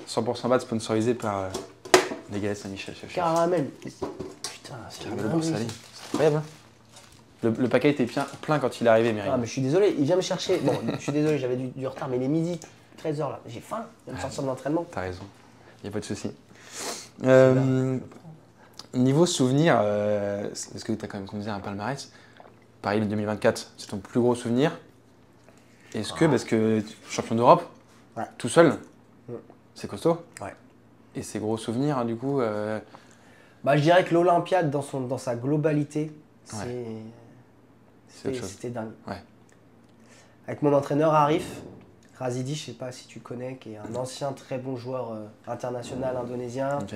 100% BAT sponsorisé par les gars de Saint-Michel. Caramel. Putain, c'est Caramel une beurre dinguerie, salé. ça. C'est incroyable. Hein. Le paquet était plein quand il est arrivé, Myriam. Ah, mais je suis désolé, il vient me chercher. Bon, je suis désolé, j'avais du retard, mais il est midi, 13h là. J'ai faim, il vient me sortir de l'entraînement. T'as raison, il n'y a pas de souci. Là, Niveau souvenir, parce que tu as quand même, comme disait, un palmarès. Paris 2024, c'est ton plus gros souvenir. Est-ce que, parce que champion d'Europe, Ouais. tout seul, Ouais. c'est costaud. Ouais. Et ces gros souvenirs, hein, du coup, Bah, je dirais que l'Olympiade, dans sa globalité, C'est autre chose. c'était dingue. Ouais. Avec mon entraîneur Arif Razidi, je sais pas si tu connais, qui est un ancien très bon joueur international indonésien, ok.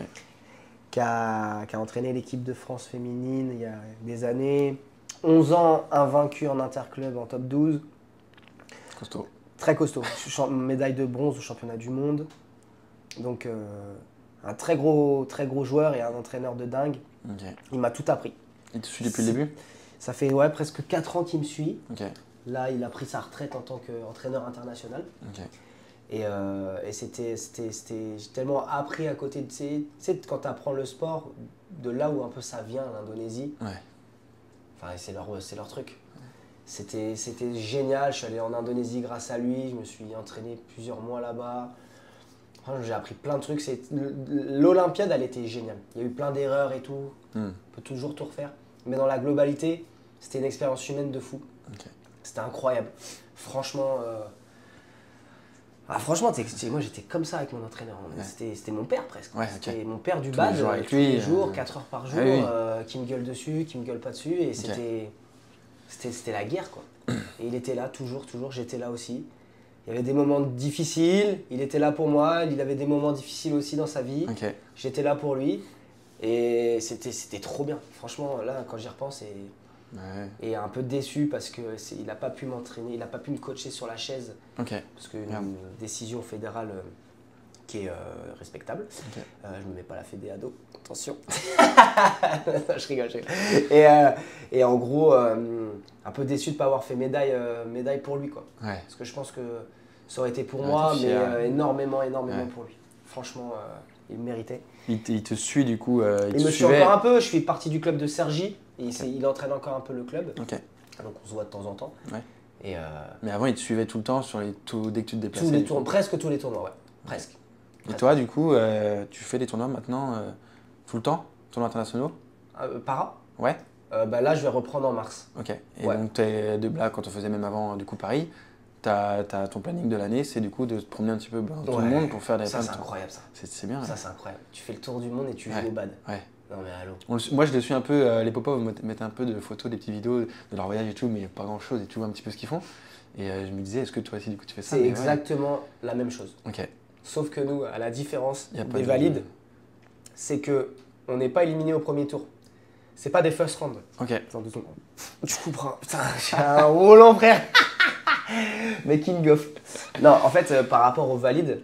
qui a entraîné l'équipe de France féminine il y a des années. 11 ans invaincu en interclub en top 12. Costaud. Très costaud. Médaille de bronze au championnat du monde. Donc un très gros joueur et un entraîneur de dingue. Ok. Il m'a tout appris. Il te suit depuis le début. Ça fait presque 4 ans qu'il me suit. Ok. Là, il a pris sa retraite en tant qu'entraîneur international. Ok. Et j'ai tellement appris à côté de... Tu sais, quand tu apprends le sport, de là où un peu ça vient, l'Indonésie, Ouais. enfin, c'est leur truc. C'était génial, je suis allé en Indonésie grâce à lui, je me suis entraîné plusieurs mois là-bas. Franchement, j'ai appris plein de trucs. L'Olympiade, elle était géniale. Il y a eu plein d'erreurs et tout, on peut toujours tout refaire. Mais dans la globalité, c'était une expérience humaine de fou. Ok. C'était incroyable. Franchement, franchement, moi j'étais comme ça avec mon entraîneur. Ouais. C'était mon père presque. Ouais, ok. C'était mon père du Tous les bad, jours avec tous les lui, jours, 4 heures par jour, ah oui. qui me gueule dessus, qui me gueule pas dessus. Et c'était la guerre, quoi. Et il était là, toujours, j'étais là aussi. Il y avait des moments difficiles, il était là pour moi, il avait des moments difficiles aussi dans sa vie. Ok. J'étais là pour lui. Et c'était trop bien. Franchement, là, quand j'y repense, Ouais. et un peu déçu parce qu'il n'a pas pu m'entraîner, il n'a pas pu me coacher sur la chaise. Ok. Parce qu'une Merde. décision fédérale qui est respectable. Ok. Je ne me mets pas la fédé à dos, attention. je rigole. Et en gros, un peu déçu de ne pas avoir fait médaille pour lui, quoi. Ouais. Parce que je pense que ça aurait été pour Ouais, moi, t'es mais fier. énormément Ouais. pour lui. Franchement, il méritait. Il te suit du coup. Il te me suit suivait. encore un peu, je suis parti du club de Sergi. Et il entraîne encore un peu le club. Ok. Donc on se voit de temps en temps. Ouais. Et Mais avant, il te suivait tout le temps sur dès que tu te déplaçais. tous les du coup. tournois, presque tous les tournois, ouais. Presque. Et toi, du coup, tu fais des tournois maintenant tout le temps? Tournois internationaux? Para Ouais. Là, je vais reprendre en mars. Ok. Et Ouais. donc, là, quand on faisait même avant, du coup, Paris, t'as ton planning de l'année, c'est du coup de te promener un petit peu dans tout le Ouais. monde pour faire des Ça, plein de c'est tours. incroyable, ça. C'est bien. Ça, Ouais. c'est incroyable. Tu fais le tour du monde et tu Ouais. joues au bad. Ouais. Non, mais allô. Moi, je les suis un peu, les Popov mettaient un peu de photos, des petites vidéos de leur voyage et tout, mais pas grand chose, et tu vois un petit peu ce qu'ils font. Et je me disais, est-ce que toi aussi, du coup, tu fais ça? C'est Mais ouais. exactement la même chose. Ok. Sauf que nous, à la différence Y a pas des de- valides, c'est que on n'est pas éliminé au premier tour. C'est pas des first round. Ok. Attends 2 secondes. Tu couperas. Putain, j'ai un Roland, frère. Making of. Non, en fait, par rapport aux valides,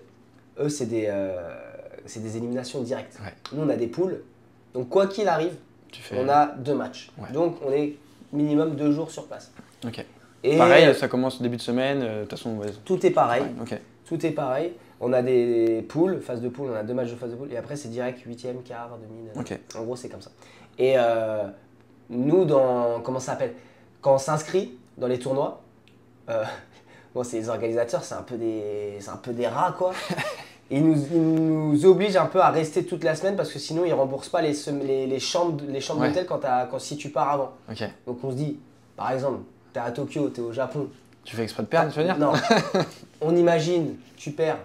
eux, c'est des éliminations directes. Ouais. Nous, on a des poules. Donc, quoi qu'il arrive, Tu fais. on a 2 matchs. Ouais. Donc, on est minimum 2 jours sur place. Ok. Et Pareil, ça commence au début de semaine, de toute façon, ouais. tout est pareil. Ok. Tout est pareil. On a des poules, phase de poule, on a 2 matchs de phase de poule. Et après, c'est direct 8e, quart, demi. Ok. En gros, c'est comme ça. Et nous, comment ça s'appelle? Quand on s'inscrit dans les tournois, bon, c'est les organisateurs, c'est un peu des rats, quoi. Ils nous obligent un peu à rester toute la semaine parce que sinon, ils remboursent pas les chambres Ouais. d'hôtel si tu pars avant. Ok. Donc, on se dit, par exemple, tu es à Tokyo, tu es au Japon. Tu fais exprès de perdre, tu veux dire? Non. On imagine, tu perds.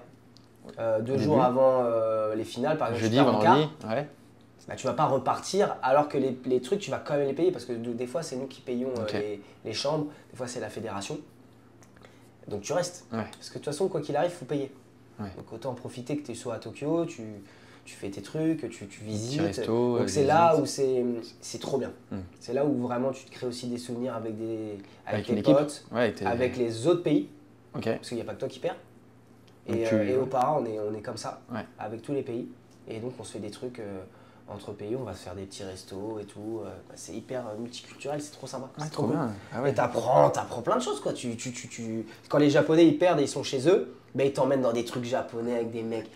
2 jours avant les finales, par exemple, Jeudi, tu pars en quart, vendredi, ouais. bah, tu vas pas repartir alors que les trucs, tu vas quand même les payer parce que des fois, c'est nous qui payons Ok. les chambres, des fois, c'est la fédération. Donc tu restes. Ouais. Parce que de toute façon, quoi qu'il arrive, il faut payer. Ouais. Donc autant en profiter que tu sois à Tokyo, tu fais tes trucs, tu visites. resto, Donc c'est visite. là où c'est trop bien. Mm. C'est là où vraiment tu te crées aussi des souvenirs avec Avec tes une équipe. potes, Ouais, avec les autres pays, Ok. parce qu'il n'y a pas que toi qui perds. Donc Et aux parents, on est comme ça, Ouais. avec tous les pays. Et donc on se fait des trucs entre pays, on va se faire des petits restos et tout. C'est hyper multiculturel, c'est trop sympa. Ouais, c'est trop bien. Ah ouais. Et t'apprends plein de choses quoi. Quand les Japonais ils perdent et ils sont chez eux, ben, ils t'emmènent dans des trucs japonais avec des mecs.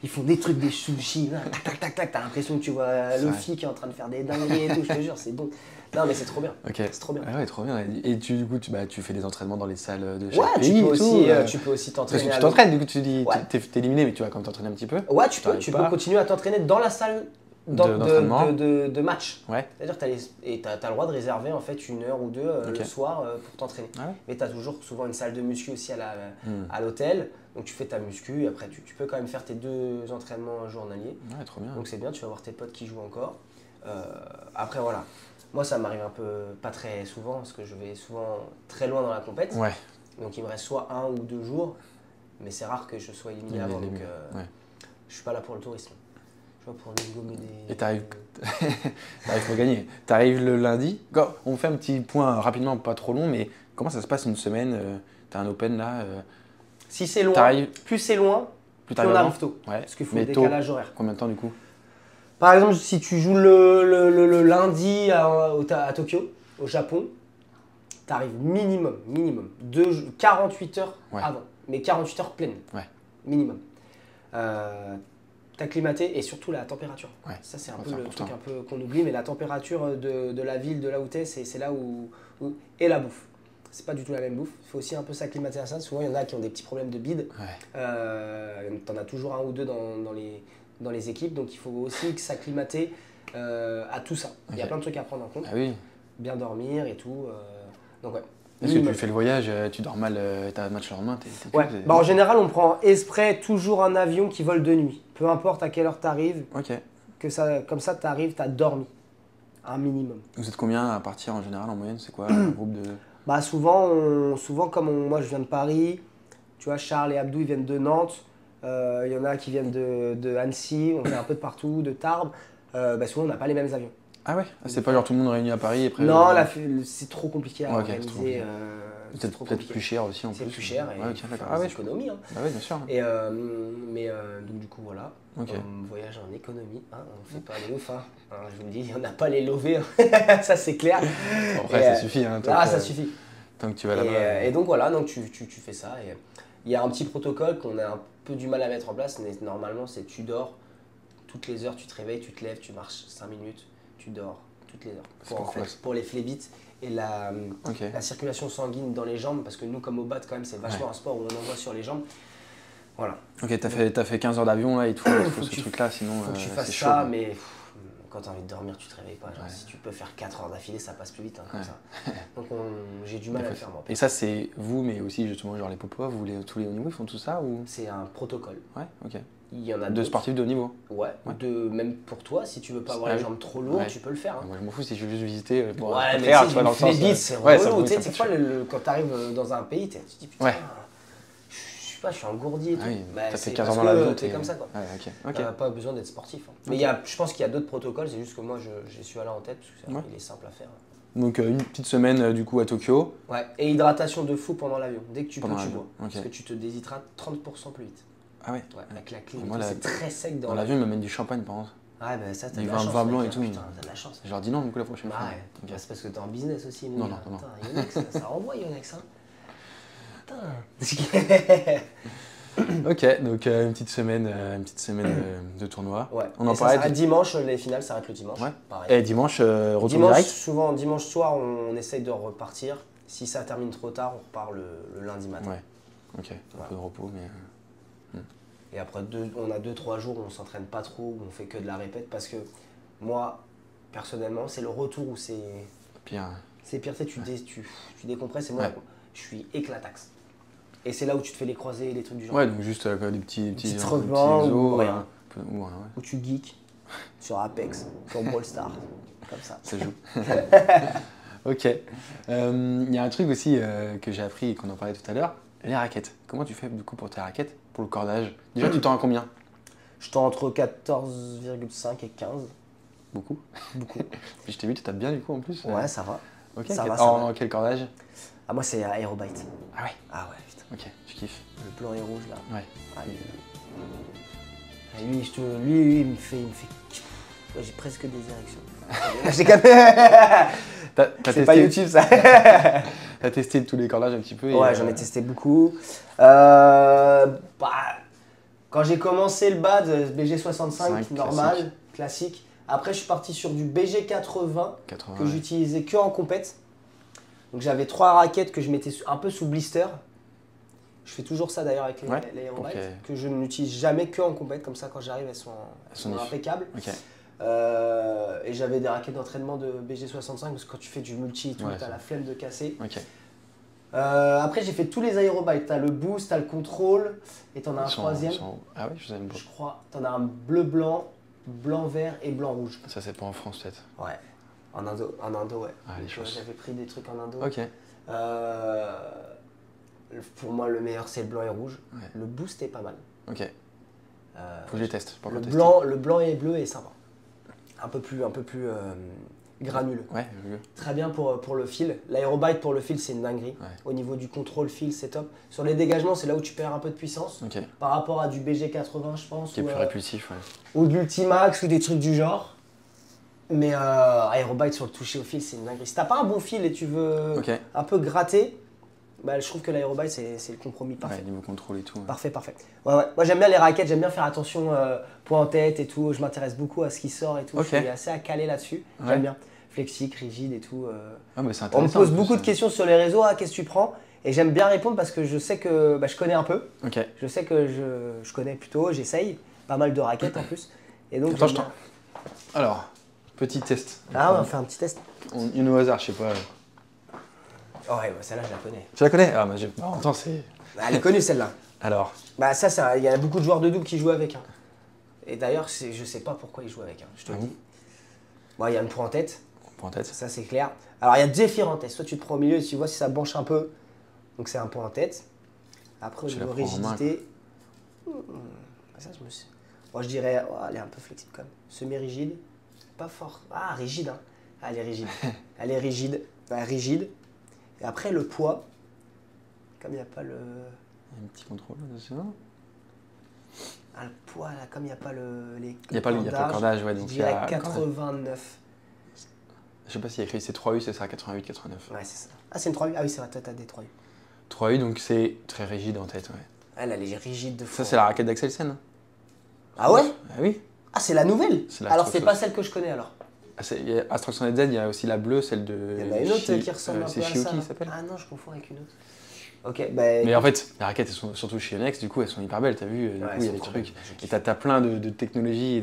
Ils font des trucs, des sushis, là, tac tac tac tac. T'as l'impression que tu vois Luffy qui est en train de faire des dingueries et tout. Je te jure, c'est bon. Non mais c'est trop bien. Ok. C'est trop bien. Ah ouais, trop bien. Et du coup, tu fais des entraînements dans les salles de chaque Ouais, pays et tout. tu peux aussi Parce t'entraîner. que tu t'entraînes, du coup, tu dis, Ouais. t'es éliminé, mais tu vas quand même t'entraîner un petit peu. Ouais, tu peux T'arrives pas. continuer à t'entraîner dans la salle D'entraînement. de match. Ouais. C'est-à-dire que tu as le droit de réserver en fait 1 heure ou 2 Ok. le soir pour t'entraîner. Ah ouais. Mais tu as toujours souvent une salle de muscu aussi Hmm. à l'hôtel. Donc tu fais ta muscu et après tu peux quand même faire tes 2 entraînements journaliers. Ouais, trop bien. Donc c'est bien, tu vas voir tes potes qui jouent encore. Après voilà, moi ça m'arrive un peu pas très souvent parce que je vais souvent très loin dans la compète. Ouais. Donc il me reste soit 1 ou 2 jours. Mais c'est rare que je sois éliminé avant. Donc Ouais. je suis pas là pour le tourisme. Je suis là pour nous gommer des... Et t'arrives pour gagner. T'arrives le lundi. On fait un petit point rapidement, pas trop long, mais comment ça se passe une semaine T'as un open là Si c'est loin, T'arrives- plus c'est loin, Plus plus t'arrives on avant arrive tôt. Ouais. Parce qu'il faut Mais le tôt, décalage horaire. combien de temps du coup Par exemple, si tu joues le lundi à Tokyo, au Japon, tu arrives minimum 48 heures Ouais. avant. Mais 48 heures pleines. Ouais. Minimum. T'acclimater et surtout la température. Ouais. Ça, c'est un Ouais, peu c'est le important. truc un peu qu'on oublie, mais la température de la ville, de là où tu es, c'est là où. Et la bouffe. C'est pas du tout la même bouffe. Il faut aussi un peu s'acclimater à ça. Souvent, il y en a qui ont des petits problèmes de bide. Ouais. T'en as toujours 1 ou 2 dans les équipes, donc il faut aussi s'acclimater à tout ça. Il y a Ok. plein de trucs à prendre en compte. Ah oui. Bien dormir et tout. Donc ouais. Est-ce que tu Minimum. fais le voyage, tu dors mal, t'as un match le lendemain t'es Ouais. plus, Bah, en général, on prend exprès toujours un avion qui vole de nuit. Peu importe à quelle heure tu arrives, Ok. comme ça tu arrives, tu as dormi. Un minimum. Vous êtes combien à partir en général en moyenne C'est quoi un groupe de. Bah souvent moi je viens de Paris, tu vois, Charles et Abdou ils viennent de Nantes, il y en a qui viennent de Annecy, on vient un peu de partout, de Tarbes. Bah souvent on n'a pas les mêmes avions. Ah ouais C'est pas genre tout le monde réuni à Paris et après. Non, c'est trop compliqué à Ouais, ok, c'est trop organiser. compliqué. C'est Peut-être trop peut-être compliqué. plus cher aussi en C'est plus. plus cher et Ouais, ok, faut d'accord. faire Ah des ouais, économies. Hein. Bah ouais, bien sûr. Et, donc du coup voilà, Ok. on voyage en économie, hein, on fait pas les ouf, hein. Alors, je vous le dis, on n'a pas les lovés, hein. Ça c'est clair. Bon, après, Et, ça suffit. Hein, tant Ah que- ça suffit. Tant que tu vas là-bas. Et donc voilà, donc tu fais ça. Et il y a un petit protocole qu'on a un peu du mal à mettre en place, mais normalement c'est tu dors toutes les heures, tu te réveilles, tu te lèves, tu marches 5 minutes, tu dors toutes les heures. C'est Pour, en pourquoi fait, pour les phlébites et la Ok. circulation sanguine dans les jambes, parce que nous comme au bat quand même c'est vachement un sport où on envoie sur les jambes. Voilà. Ok, t'as fait 15 heures d'avion là, il te faut Faut ce que tu- truc-là, sinon Faut que tu c'est fasses chaud. ça, mais quand tu as envie de dormir, tu te réveilles pas. Genre, Ouais. si tu peux faire 4 heures d'affilée, ça passe plus vite, hein, comme Ouais. ça. Donc j'ai du mal à le faire moi. Et ça, c'est vous, mais aussi justement genre les popos, tous les hauts niveaux, ils font tout ça ou C'est un protocole. Ouais, ok. Il y en a De d'autres. sportifs de haut niveau. Ouais, Ouais. même pour toi, si tu veux pas avoir Ah les oui. jambes trop lourdes, Ouais. tu peux le faire. Hein. Moi, je m'en fous si je veux juste visiter pour Ouais, mais faire, tu tu vois, dans le sais, les sens. bides, c'est ouais, ça relou. me- Tu ça sais, me c'est quoi, fait quand tu arrives dans un pays, tu te dis putain, Ouais. je sais pas, je suis engourdi et tout. Ah oui, Bah, t'as c'est fait 15 ans parce dans que l'avion, t'es comme ça quoi. Ouais, ok. Ok. T'as pas besoin d'être sportif. Hein. Mais je pense qu'il y a d'autres protocoles, c'est juste que moi j'ai celui-là en tête parce que Ouais. il est simple à faire. Donc une petite semaine du coup à Tokyo. Ouais, et hydratation de fou pendant l'avion. Dès que tu peux, Pendant tu l'avion, bois. ok. Parce que tu te déshydrates 30% plus vite. Ah ouais. Ouais, avec la clim, Et et moi, tout, la- c'est très sec Dans dans l'avion, ils m'amènent du champagne par contre. Ouais, bah ça, t'as Du de la vin- chance. vin blanc mec, et tout. Putain, t'as de la chance. Je leur dis non du coup la prochaine Bah fois. ouais, Ok. bah, c'est parce que t'es en business aussi, mon Non, gars. non, non. Putain, Yonex, ça renvoie Yonex, hein. Putain. Ok, donc une petite semaine de tournoi. Ouais. On en Et ça parlait. s'arrête dimanche, les finales s'arrêtent le dimanche. Ouais. Pareil. Et dimanche, retour Dimanche, direct. souvent dimanche soir, on essaye de repartir. Si ça termine trop tard, on repart le lundi matin. Ouais. Ok. Un Voilà. peu de repos, mais. Et après, on a 2-3 jours où on s'entraîne pas trop, où on fait que de la répète. Parce que moi, personnellement, c'est le retour où c'est Pire. pire. Tu sais, tu décompresses et moi, Ouais. je suis éclataxe. Et c'est là où tu te fais les croisés, les trucs du genre. Ouais, donc juste des petits reblancs ou os, rien. ouais. Où tu geeks sur Apex, sur Brawl Stars, comme ça. Ça joue. Ok. Il y a un truc aussi que j'ai appris et qu'on en parlait tout à l'heure, les raquettes. Comment tu fais du coup pour tes raquettes, pour le cordage? Déjà, tu t'en as combien? Je tends entre 14,5 et 15. Beaucoup. Beaucoup. Puis je t'ai vu, tu tapes bien du coup en plus. Ouais, ça va. Ok. Ça va, En quel cordage? Ah, moi, c'est Aerobite. Ah ouais. Ah ouais, putain. Ok, tu kiffes. Le blanc et rouge, là. Ouais. Ah, lui, il me fait... Ouais, j'ai presque des érections. J'ai C'est pas YouTube, ça. T'as testé tous les cordages un petit peu? Ouais, j'en ai testé beaucoup. Quand j'ai commencé le bad, BG65, normal, classique. Après, je suis parti sur du BG80 que j'utilisais que en compète. Donc j'avais 3 raquettes que je mettais un peu sous blister. Je fais toujours ça d'ailleurs avec les Aerobites, que je n'utilise jamais que en compète. Comme ça, quand j'arrive, elles sont impeccables. Okay. Et j'avais des raquettes d'entraînement de BG65 parce que quand tu fais du multi et tout, t'as la flemme de casser. Okay. Après, j'ai fait tous les Aerobites. T'as le boost, t'as le contrôle et t'en as un troisième. Ah oui, je crois. T'en as un bleu-blanc, blanc-vert et blanc-rouge. Ça, c'est pas en France peut-être? Ouais. En Indo, ouais. Ah, les choses. J'avais pris des trucs en Indo. Ok. Pour moi, le meilleur, c'est le blanc et rouge. Ouais. Le boost est pas mal. Ok. Faut que je les teste. Le blanc et bleu est sympa. Un peu plus granuleux. Ouais. Très bien pour le fil. L'aérobite pour le fil, c'est une dinguerie. Ouais. Au niveau du contrôle fil, c'est top. Sur les dégagements, c'est là où tu perds un peu de puissance. Okay. Par rapport à du BG80, je pense. Qui est plus répulsif, ouais. Ou de l'Ultimax ou des trucs du genre. Mais Aerobite sur le toucher au fil, c'est une dinguerie. Si t'as pas un bon fil et tu veux un peu gratter, bah, je trouve que l'Aerobite, c'est le compromis parfait. Ouais, niveau contrôle et tout. Parfait. Ouais. Moi, j'aime bien les raquettes, j'aime bien faire attention point en tête et tout. Je m'intéresse beaucoup à ce qui sort et tout. Je suis assez à caler là-dessus. Ouais. J'aime bien. Flexique, rigide et tout. Ah, bah, on me pose beaucoup de questions sur les réseaux. Ah, qu'est-ce que tu prends? Et j'aime bien répondre parce que je sais que je connais un peu. Je sais que je connais plutôt, j'essaye. Pas mal de raquettes en plus. Et donc, alors, petit test. Ah ouais, on fait un petit test. Une au hasard, je sais pas. Oh ouais, celle-là, je la connais. Tu la connais? Ah, bah, attends, c'est... Elle est connue, celle-là. Alors? Bah ça, il y a beaucoup de joueurs de double qui jouent avec. Hein. Et d'ailleurs, je sais pas pourquoi ils jouent avec. Hein, je te le dis. Bon, il y a une pro en tête. Ça, c'est clair. Alors, il y a différents tests. Soit tu te prends au milieu et tu vois si ça penche un peu. Donc, c'est un point en tête. Après, au niveau rigidité... Ça, Moi, je dirais... Oh, elle est un peu flexible quand même. Semi-rigide. Pas fort. Ah, rigide. Hein. Ah, elle est rigide. Elle est rigide. Bah, rigide. Et après, le poids. Comme il n'y a pas le... Il y a un petit contrôle là-dessus. Ah, le poids, là, comme il n'y a pas il n'y a pas le cordage, ouais. Donc je dirais 89. Je sais pas s'il y a écrit c'est 3U, c'est ça, 88, 89. Ouais, c'est ça. Ah, c'est une 3U? Ah oui, c'est vrai, toi, t'as des 3U. 3U, donc c'est très rigide en tête, ouais. Elle est rigide de fou. Ça, c'est la raquette d'Axelsen. Ah ouais? Ah oui. Ah, c'est la nouvelle? Alors, c'est pas celle que je connais, alors. Astraction Z, il y a aussi la bleue, celle de... Il y en a une autre qui ressemble un peu à ça. C'est Shiuki, qui s'appelle? Ah non, je confonds avec une autre. Ok, mais en fait, les raquettes, elles sont surtout chez Yonex, du coup, elles sont hyper belles, t'as vu? Du coup, il y a des trucs. Et t'as plein de technologies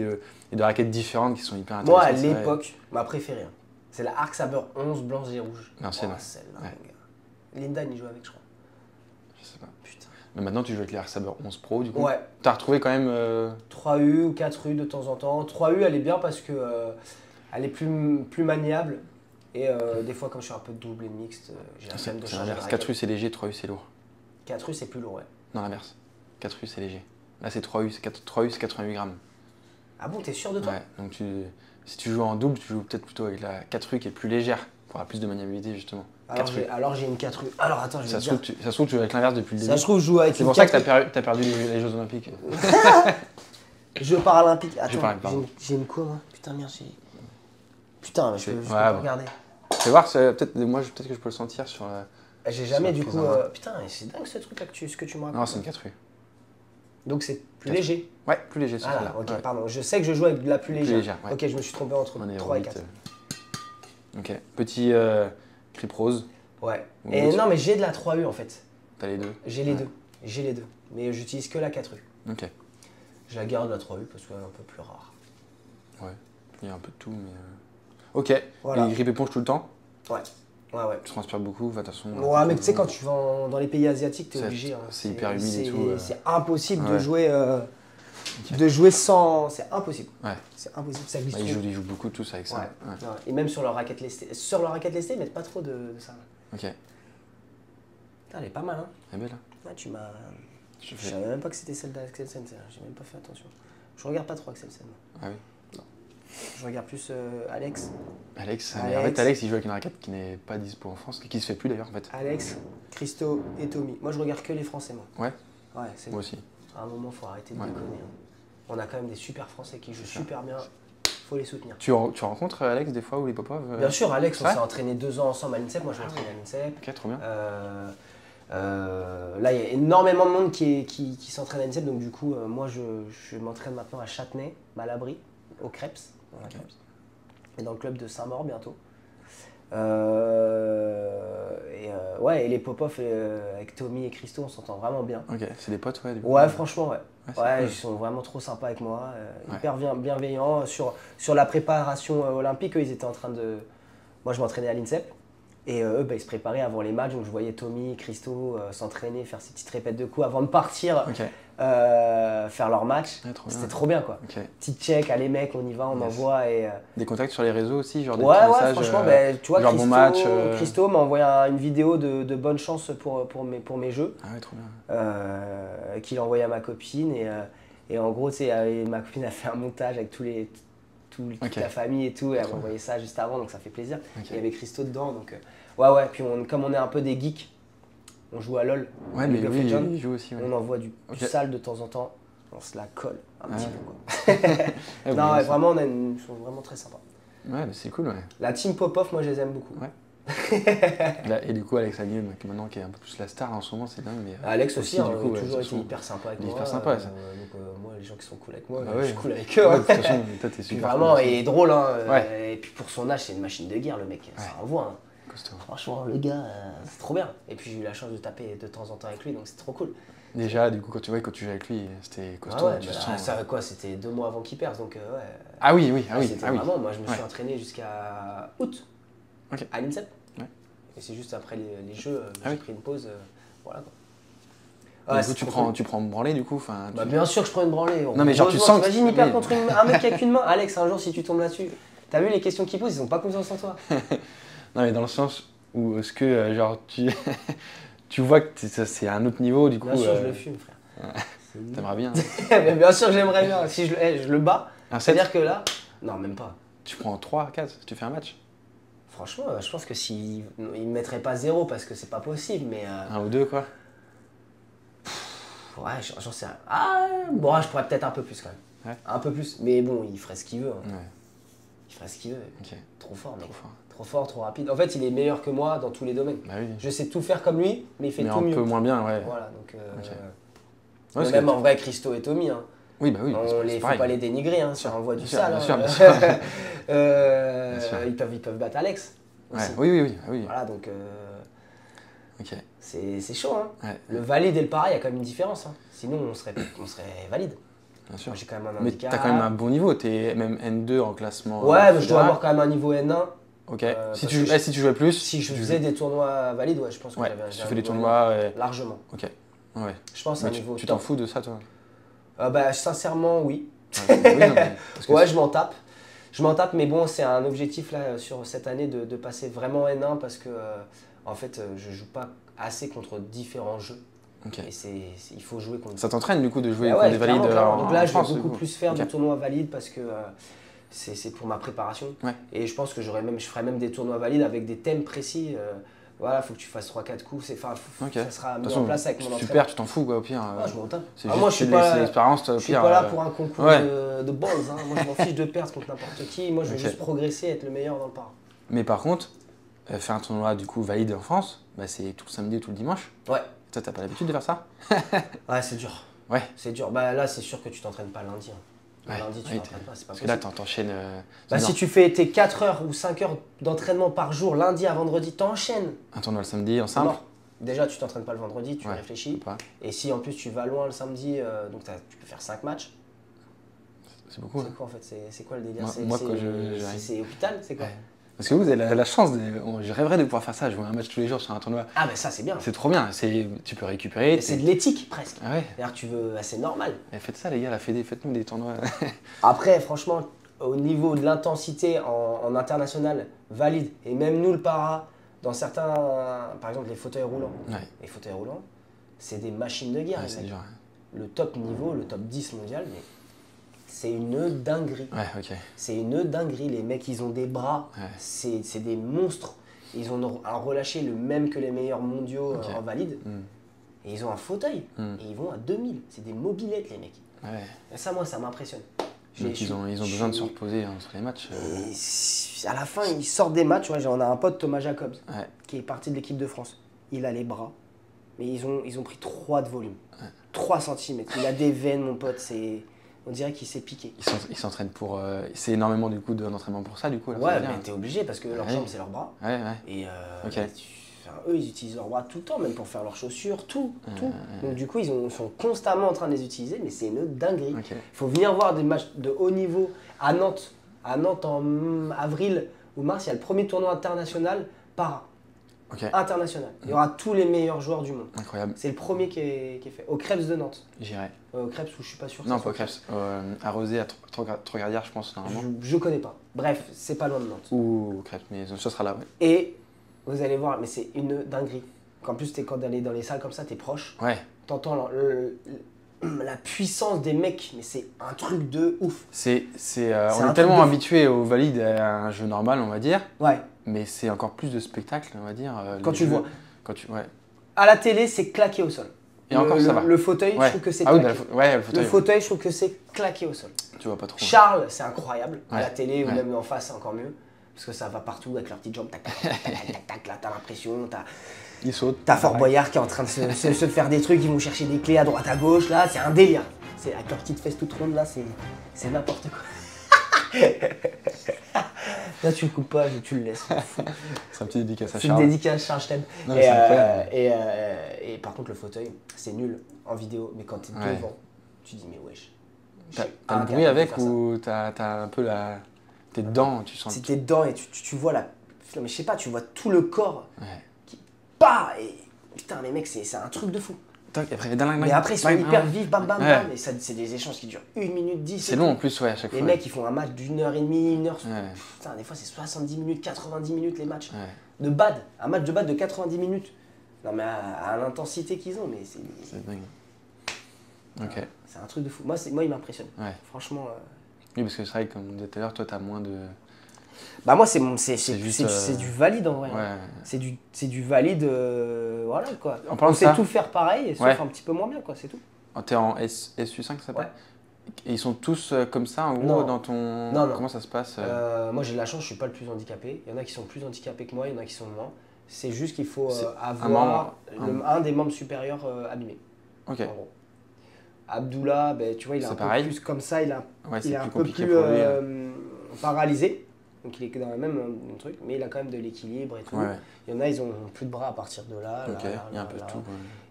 et de raquettes différentes qui sont hyper intéressantes. Moi, à l'époque, ma préférée, hein, c'est la Arc Saber 11 blanche et rouge. L'ancienne. Celle-là, Linda, il y joue avec, je crois. Je sais pas. Putain. Mais maintenant, tu joues avec les Arc Saber 11 Pro, du coup. Ouais. T'as retrouvé quand même... 3U ou 4U de temps en temps. 3U, elle est bien parce que elle est plus maniable. Et des fois, quand je suis un peu double et mixte, j'ai la flemme de changer. 4U, c'est léger, 3U, c'est lourd. 4U, c'est plus lourd, ouais. Non, l'inverse. 4U, c'est léger. Là, c'est 3U, 3U, c'est 88 grammes. Ah bon, t'es sûr de toi? Ouais, donc si tu joues en double, tu joues peut-être plutôt avec la 4U qui est plus légère, pour avoir plus de maniabilité, justement. Alors j'ai une 4U. Alors attends, je vais ça se trouve, tu joues avec l'inverse depuis le début. Ça se trouve, je joue avec une 4U. C'est pour ça que t'as perdu les Jeux Olympiques. Jeux Paralympiques. Attends, j'ai une quoi, moi? Putain, merde, j'ai... Putain, je peux pas regarder. Fais voir, peut-être que je peux le sentir sur... J'ai jamais du coup... Putain, c'est dingue ce truc là ce que tu me racontes. Non, c'est une 4U. Donc c'est plus léger. Ouais, plus léger ce là. Ok, pardon. Je sais que je joue avec de la plus légère. Ouais. Ok, je me suis trompé entre 3 et 4. Ok, petit Crip Rose. Ouais. Et non, mais j'ai de la 3U en fait. T'as les deux? J'ai les deux. Mais j'utilise que la 4U. Ok. Je la garde la 3U parce qu'elle est un peu plus rare. Ouais, il y a un peu de tout, mais... Ok, voilà. Et grip éponge tout le temps? Ouais. Ouais. Tu transpires beaucoup, de toute façon. Ouais, mais tu sais, quand tu vas dans les pays asiatiques, t'es obligé. Hein. C'est hyper humide et tout. C'est impossible Ouais. de jouer sans. C'est impossible. Ouais. C'est impossible, ça glisse Bah, trop. ils jouent beaucoup tous avec ça. Ouais. Ouais. Et même sur leur raquette lestée. Sur leur raquette lestée, ils mettent pas trop de ça. Ok. Putain, elle est pas mal, hein. Elle est belle, hein. Ouais, tu m'as. Je savais même pas que c'était celle d'Axelsen, j'ai même pas fait attention. Je regarde pas trop Axelsen. Ah oui. Non. Je regarde plus Alex. Alex, mais en fait, Alex, il joue avec une raquette qui n'est pas dispo en France, qui se fait plus d'ailleurs en fait. Alex, Christo et Tommy. Moi, je regarde que les Français, moi. Ouais. Ouais, c'est Moi aussi. À un moment, faut arrêter de déconner. Hein. On a quand même des super Français qui jouent super bien. Faut les soutenir. Tu rencontres Alex des fois ou les Popov Bien sûr, Alex, on s'est entraîné 2 ans ensemble à l'INSEP. Moi, je m'entraîne à l'INSEP. Ok, trop bien. Là, il y a énormément de monde qui s'entraîne à l'INSEP. Donc, du coup, moi, je m'entraîne maintenant à Châtenay, Malabry, au Crêpes. Okay. Et dans le club de Saint-Maur bientôt. Et les Popov avec Tommy et Christo, on s'entend vraiment bien. Ok, c'est des potes, ouais. Du coup. Ouais, franchement, ouais. Ouais, ils sont vraiment trop sympas avec moi, hyper bienveillants. Sur la préparation olympique, eux, ils étaient en train de. Moi, je m'entraînais à l'INSEP. Et eux, ils se préparaient avant les matchs. Donc, je voyais Tommy, Christo s'entraîner, faire ces petites répètes de coups avant de partir, faire leur match. Ouais, c'était trop bien, quoi. Okay. Petite check, allez mecs, on y va, on envoie. Et, des contacts sur les réseaux aussi, genre des petits messages, franchement, tu vois, Christo, bon match, Christo m'a envoyé une vidéo de bonne chance pour mes jeux. Ah ouais, trop bien. Qu'il a envoyé à ma copine. Et en gros, tu sais, ma copine a fait un montage avec toute la famille et tout, et elle m'a envoyé ça juste avant, donc ça fait plaisir. Il y avait Christo dedans, donc ouais, puis comme on est un peu des geeks, on joue à LoL. Ouais, mais oui, il joue aussi. Ouais. On envoie du sale de temps en temps, on se la colle un petit peu, quoi. Non, vraiment, ils sont vraiment très sympas. Ouais, mais c'est cool, ouais. La team Popov, moi, je les aime beaucoup. Ouais. Et du coup, Alex Agnew, maintenant qui est un peu plus la star en ce moment, c'est dingue. Mais Alex aussi, du coup, toujours été hyper sympa avec moi. Hyper sympa, ça. Donc, moi, les gens qui sont cool avec moi, bah je suis cool avec eux. Ouais, de toute façon, toi, t'es super. Vraiment, cool, il est drôle. Hein, et puis pour son âge, c'est une machine de guerre, le mec. Ça envoie. Hein. Franchement, le gars, c'est trop bien. Et puis j'ai eu la chance de taper de temps en temps avec lui, donc c'est trop cool. Déjà, du coup, quand tu jouais avec lui, c'était costaud. C'était 2 mois avant qu'il perce, donc ouais. Ah oui. C'était vraiment, moi je me suis entraîné jusqu'à août à l'INSEP. Et c'est juste après les jeux, j'ai pris une pause, voilà quoi. Du coup, tu prends une branlée du coup. Bien sûr que je prends une branlée. Non mais genre tu sens. T'imagines hyper contre un mec qui a qu'une main. Alex, un jour si tu tombes là-dessus, t'as vu les questions qu'ils posent, ils ont pas confiance en toi. Non mais dans le sens où est-ce que genre tu vois que c'est à un autre niveau du coup. Bien sûr je le fume frère. T'aimerais bien. Mais bien sûr que j'aimerais bien. Si je le bats, c'est-à-dire que là, non même pas. Tu prends 3, 4, tu fais un match. Franchement, je pense que s'ils ne me mettraient pas 0 parce que c'est pas possible, mais. 1 ou 2 quoi. Ouais, j'en sais rien. Ah, bon, je pourrais peut-être un peu plus quand même. Ouais. Un peu plus, mais bon, il ferait ce qu'il veut. Hein. Ouais. Il ferait ce qu'il veut. Okay. Trop fort, mec. Trop fort, trop rapide. En fait, il est meilleur que moi dans tous les domaines. Bah oui. Je sais tout faire comme lui, mais il fait tout mieux. Un peu moins bien, ouais. Voilà, donc. Même en vrai, Christo et Tommy. Hein. Oui, bah oui. Il faut pas les dénigrer, hein, si on envoie du sale. Bien sûr. Ils peuvent battre Alex. Ouais. Oui. Voilà, donc. Ok. C'est chaud, hein. Ouais. Le valide et le para, il y a quand même une différence. Hein. Sinon, on serait valide. Bien sûr. Moi, j'ai quand même un handicap. Mais t'as quand même un bon niveau, t'es même N2 en classement. Ouais, mais je dois avoir quand même un niveau N1. Ok. Si tu jouais plus. Si je faisais des tournois valides, ouais, je pense que j'avais un. Si tu fais des tournois. Largement. Ok. Ouais. Je pense à un niveau. Tu t'en fous de ça, toi? Sincèrement, oui. Ouais, je m'en tape. Je m'en tape, mais bon, c'est un objectif là sur cette année de passer vraiment N1 parce que en fait, je joue pas assez contre différents jeux. Okay. Et il faut jouer contre. Ça t'entraîne du coup de jouer contre des valides Donc là, je vais beaucoup plus faire de tournois valides parce que c'est pour ma préparation. Ouais. Et je pense que je ferai même des tournois valides avec des thèmes précis. Voilà, faut que tu fasses 3-4 coups. Ça sera mis en place avec mon entraîneur. Super, tu t'en fous quoi au pire. Je m'en tape. C'est juste moi, je suis pas l'expérience. Je suis pas là pour un concours de balls. Hein. Moi, je m'en fiche de perdre contre n'importe qui. Moi, je veux juste progresser, être le meilleur dans le par. Mais par contre, faire un tournoi du coup valide en France, c'est tout le samedi et tout le dimanche. Ouais. Toi, t'as pas l'habitude de faire ça? Ouais, c'est dur. Ouais. C'est dur. Là, c'est sûr que tu t'entraînes pas lundi. Hein. Lundi, tu t'entraînes pas, c'est pas possible. Parce que là, t'enchaînes. Si tu fais tes 4 heures ou 5 heures d'entraînement par jour, lundi à vendredi, t'enchaînes. Un tournoi le samedi en simple? Non. Déjà, tu t'entraînes pas le vendredi, tu réfléchis. Et si en plus tu vas loin le samedi, donc tu peux faire 5 matchs. C'est beaucoup. C'est quoi en fait? C'est quoi le délire? Moi, c'est hôpital? C'est quoi? Parce que vous avez la chance, je rêverais de pouvoir faire ça, jouer un match tous les jours sur un tournoi. Ah ben ça c'est bien. C'est trop bien, tu peux récupérer. C'est de l'éthique presque. Ah ouais. C'est-à-dire que tu veux, c'est normal. Et faites ça les gars, la Fédé, faites-nous des tournois. Après franchement, au niveau de l'intensité en international, valide. Et même nous le para, dans certains, par exemple les fauteuils roulants. Ouais. Les fauteuils roulants, c'est des machines de guerre. Ouais, les c'est mecs. dur. Le top niveau, le top 10 mondial, mais c'est une dinguerie. Ouais, ok. C'est une dinguerie. Les mecs, ils ont des bras, Ouais. c'est des monstres. Ils ont un relâché le même que les meilleurs mondiaux Ok. en valide. Et ils ont un fauteuil. Et ils vont à 2000. C'est des mobylettes, les mecs. Ouais. Et ça, moi, ça m'impressionne. Donc ils ont besoin de se reposer entre les matchs. Et à la fin, ils sortent des matchs. Ouais, on a un pote, Thomas Jacobs, Ouais. qui est parti de l'équipe de France. Il a les bras. Mais ils ont pris 3 de volume. 3 cm. Il a des veines, mon pote. On dirait qu'il s'est piqué. Ils s'entraînent pour. C'est énormément du coup d'entraînement pour ça, du coup. Là, ça Ouais, veut mais dire. t'es obligé parce que leur Ouais. jambe, c'est leurs bras. Ouais, ouais. Et Ok. eux, ils utilisent leurs bras tout le temps, même pour faire leurs chaussures, tout. Donc du coup, ils sont constamment en train de les utiliser, mais c'est une dinguerie. Il Ok. faut venir voir des matchs de haut niveau à Nantes. À Nantes, en avril ou mars, il y a le premier tournoi international para. Ok. International. Il y aura tous les meilleurs joueurs du monde. Incroyable. C'est le premier qui est fait. Au Krebs de Nantes. J'irai. Au Krebs où je suis pas sûr. que Non, ça pas au soit. Crêpes. À Rosé, à Trogardière, je pense, normalement. Je connais pas. Bref, c'est pas loin de Nantes. Ou Crêpes, mais ce sera là, ouais. Et vous allez voir, mais c'est une dinguerie. En plus, quand d'aller dans les salles comme ça, t'es proche. Ouais. T'entends la puissance des mecs, mais c'est un truc de ouf. On est un tellement truc de fou. habitué au valide à un jeu normal, on va dire, Ouais. mais c'est encore plus de spectacle, on va dire. Quand les tu le jeux. vois. Ouais. À la télé, c'est claqué au sol. Et encore, ça va. Le fauteuil, Ouais. je trouve que c'est Ah oui, claqué. ouais, le Le fauteuil. fauteuil, je trouve que c'est claqué au sol. Tu vois pas trop. Charles, c'est incroyable. À Ouais. la télé ou Ouais. même en face, c'est encore mieux. Parce que ça va partout avec leurs petites jambes. Tac, tac, tac, tac, tac, tac, là, t'as l'impression. Il saute. T'as Fort Boyard qui est en train de se faire des trucs, ils vont chercher des clés à droite à gauche, là, c'est un délire. C'est avec leurs petites fesses toutes rondes, là, c'est n'importe quoi. Là, tu le coupes pas, tu le laisses. C'est un petit dédicace à C'est une Charles. dédicace Charles Stem. Non, mais c'est incroyable. Et par contre, le fauteuil, c'est nul en vidéo, mais quand t'es Ouais. devant, tu dis, mais wesh. T'as le bruit avec ou t'as un peu la. T'es dedans, tu sens. Si t'es dedans et tu vois la. Non, mais je sais pas, tu vois tout le corps Ouais. qui part et. Putain, les mecs, c'est un truc de fou. Toc, après, dingue, Mais après, ils sont hyper vifs, bam bam Ouais. bam. Et ça, c'est des échanges qui durent 1 minute 10. C'est long en plus, ouais, à chaque Les fois. mecs, ils font un match d'1h30, 1h. Ouais. Putain, des fois, c'est 70 minutes, 90 minutes les matchs. Ouais. De bad. Un match de bad de 90 minutes. Non, mais à l'intensité qu'ils ont, mais C'est dingue. Ok. c'est un truc de fou. Moi, il m'impressionne. Ouais. Franchement. Oui, parce que c'est vrai que comme on disait tout à l'heure, toi, t'as moins de. Bah, moi, C'est juste, c'est du valide en vrai. Ouais. Hein. C'est du valide. Voilà quoi. En parlant On de sait ça- tout faire pareil, sauf Ouais. un petit peu moins bien, quoi, c'est tout. T'es en SU5, ça s'appelle? Ouais. Et ils sont tous comme ça, en gros, Non. dans ton. Non, non. Comment ça se passe Moi, j'ai de la chance, je suis pas le plus handicapé. Il y en a qui sont plus handicapés que moi, il y en a qui sont moins. C'est juste qu'il faut C'est avoir membre, un des membres supérieurs abîmé. Ok. En gros. Abdullah, ben, tu vois, il est C'est un peu pareil. plus comme ça, il Ouais, c'est est un plus peu compliqué plus pour lui. paralysé. Donc il est dans le même truc, mais il a quand même de l'équilibre et tout. Ouais. Il y en a, ils ont plus de bras à partir de là. Ok, là, là, il y a un là, peu de là. tout. Ouais.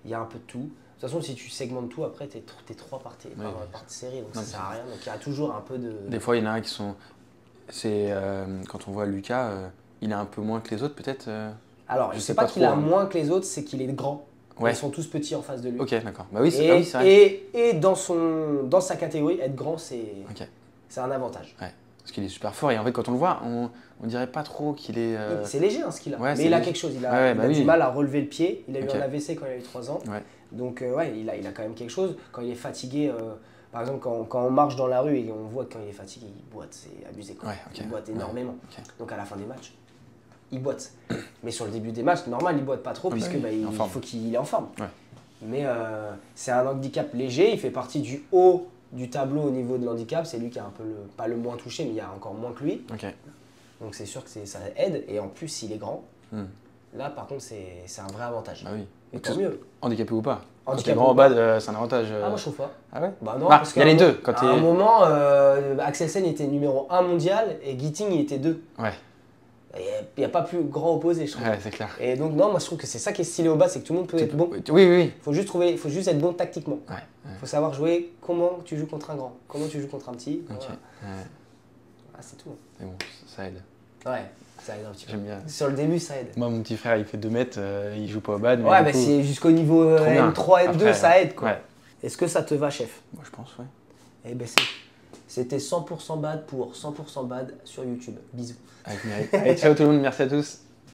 Il y a un peu de tout. De toute façon, si tu segmentes tout, après, t'es 3 par Ouais. série, donc Non, ça mais sert à rien. Donc il y a toujours un peu de. Des fois, il y en a un qui sont. C'est quand on voit Lucas, il est un peu moins que les autres, peut-être. Alors, je je sais sais pas pas qu'il trop, a hein. moins que les autres, c'est qu'il est grand. Ouais. Ils sont tous petits en face de lui. Ok, d'accord. Bah oui, Et, ah oui, c'est vrai. et dans sa catégorie, être grand, c'est Ok. un avantage. Parce qu'il est super fort et en fait, quand on le voit, on dirait pas trop qu'il est. C'est léger hein, ce qu'il a, ouais, mais c'est il a léger. quelque chose. Il a, Ouais, il bah a oui. du mal à relever le pied. Il a Ok. eu un AVC quand il a eu 3 ans. Ouais. Donc, ouais, il a quand même quelque chose. Quand il est fatigué, par exemple, quand on marche dans la rue et on voit que quand il est fatigué, il boite. C'est abusé. Quoi. Ouais, ok. Il boite Ouais. énormément. Ok. Donc, à la fin des matchs, il boite. Mais sur le début des matchs, normal, il boite pas trop Ah bah puisque oui, bah, il est il en forme. faut qu'il est en forme. Ouais. Mais c'est un handicap léger. Il fait partie du haut du tableau au niveau de l'handicap. C'est lui qui a un peu pas le moins touché, mais il y a encore moins que lui. Ok. Donc c'est sûr que ça aide. Et en plus, s'il est grand, Hmm. là par contre, c'est un vrai avantage. Bah oui. Et tant mieux. Handicapé ou pas. Quand Handicapé t'es grand ou en bas, c'est un avantage. Ah, moi je trouve pas. Ah ouais. Bah non, Ah, parce il y a qu'à les un deux, mo- quand à t'es- un moment, Axel Sen était numéro 1 mondial et Gitting il était 2. Ouais. Il n'y a pas plus grand opposé, je trouve. Ouais, c'est clair. Et donc non, moi je trouve que c'est ça qui est stylé au bas, c'est que tout le monde peut être bon. Oui, oui, oui. Faut juste être bon tactiquement. Ouais. Faut savoir jouer comment tu joues contre un grand, comment tu joues contre un petit. Ok. Voilà. Ouais. Ah, c'est tout. Mais bon, ça aide. Ouais. Ça aide un petit peu. J'aime bien. Sur le début, ça aide. Moi, mon petit frère, il fait 2 mètres, il joue pas au bad. Ouais, du mais coup, c'est jusqu'au niveau trop bien. M3, M2, Après, ça aide quoi. Ouais, Est-ce que ça te va, chef? moi je pense, ouais. Eh ben c'était 100% bad pour 100% bad sur YouTube. Bisous. Avec Mireille. Allez, ciao tout le monde, merci à tous.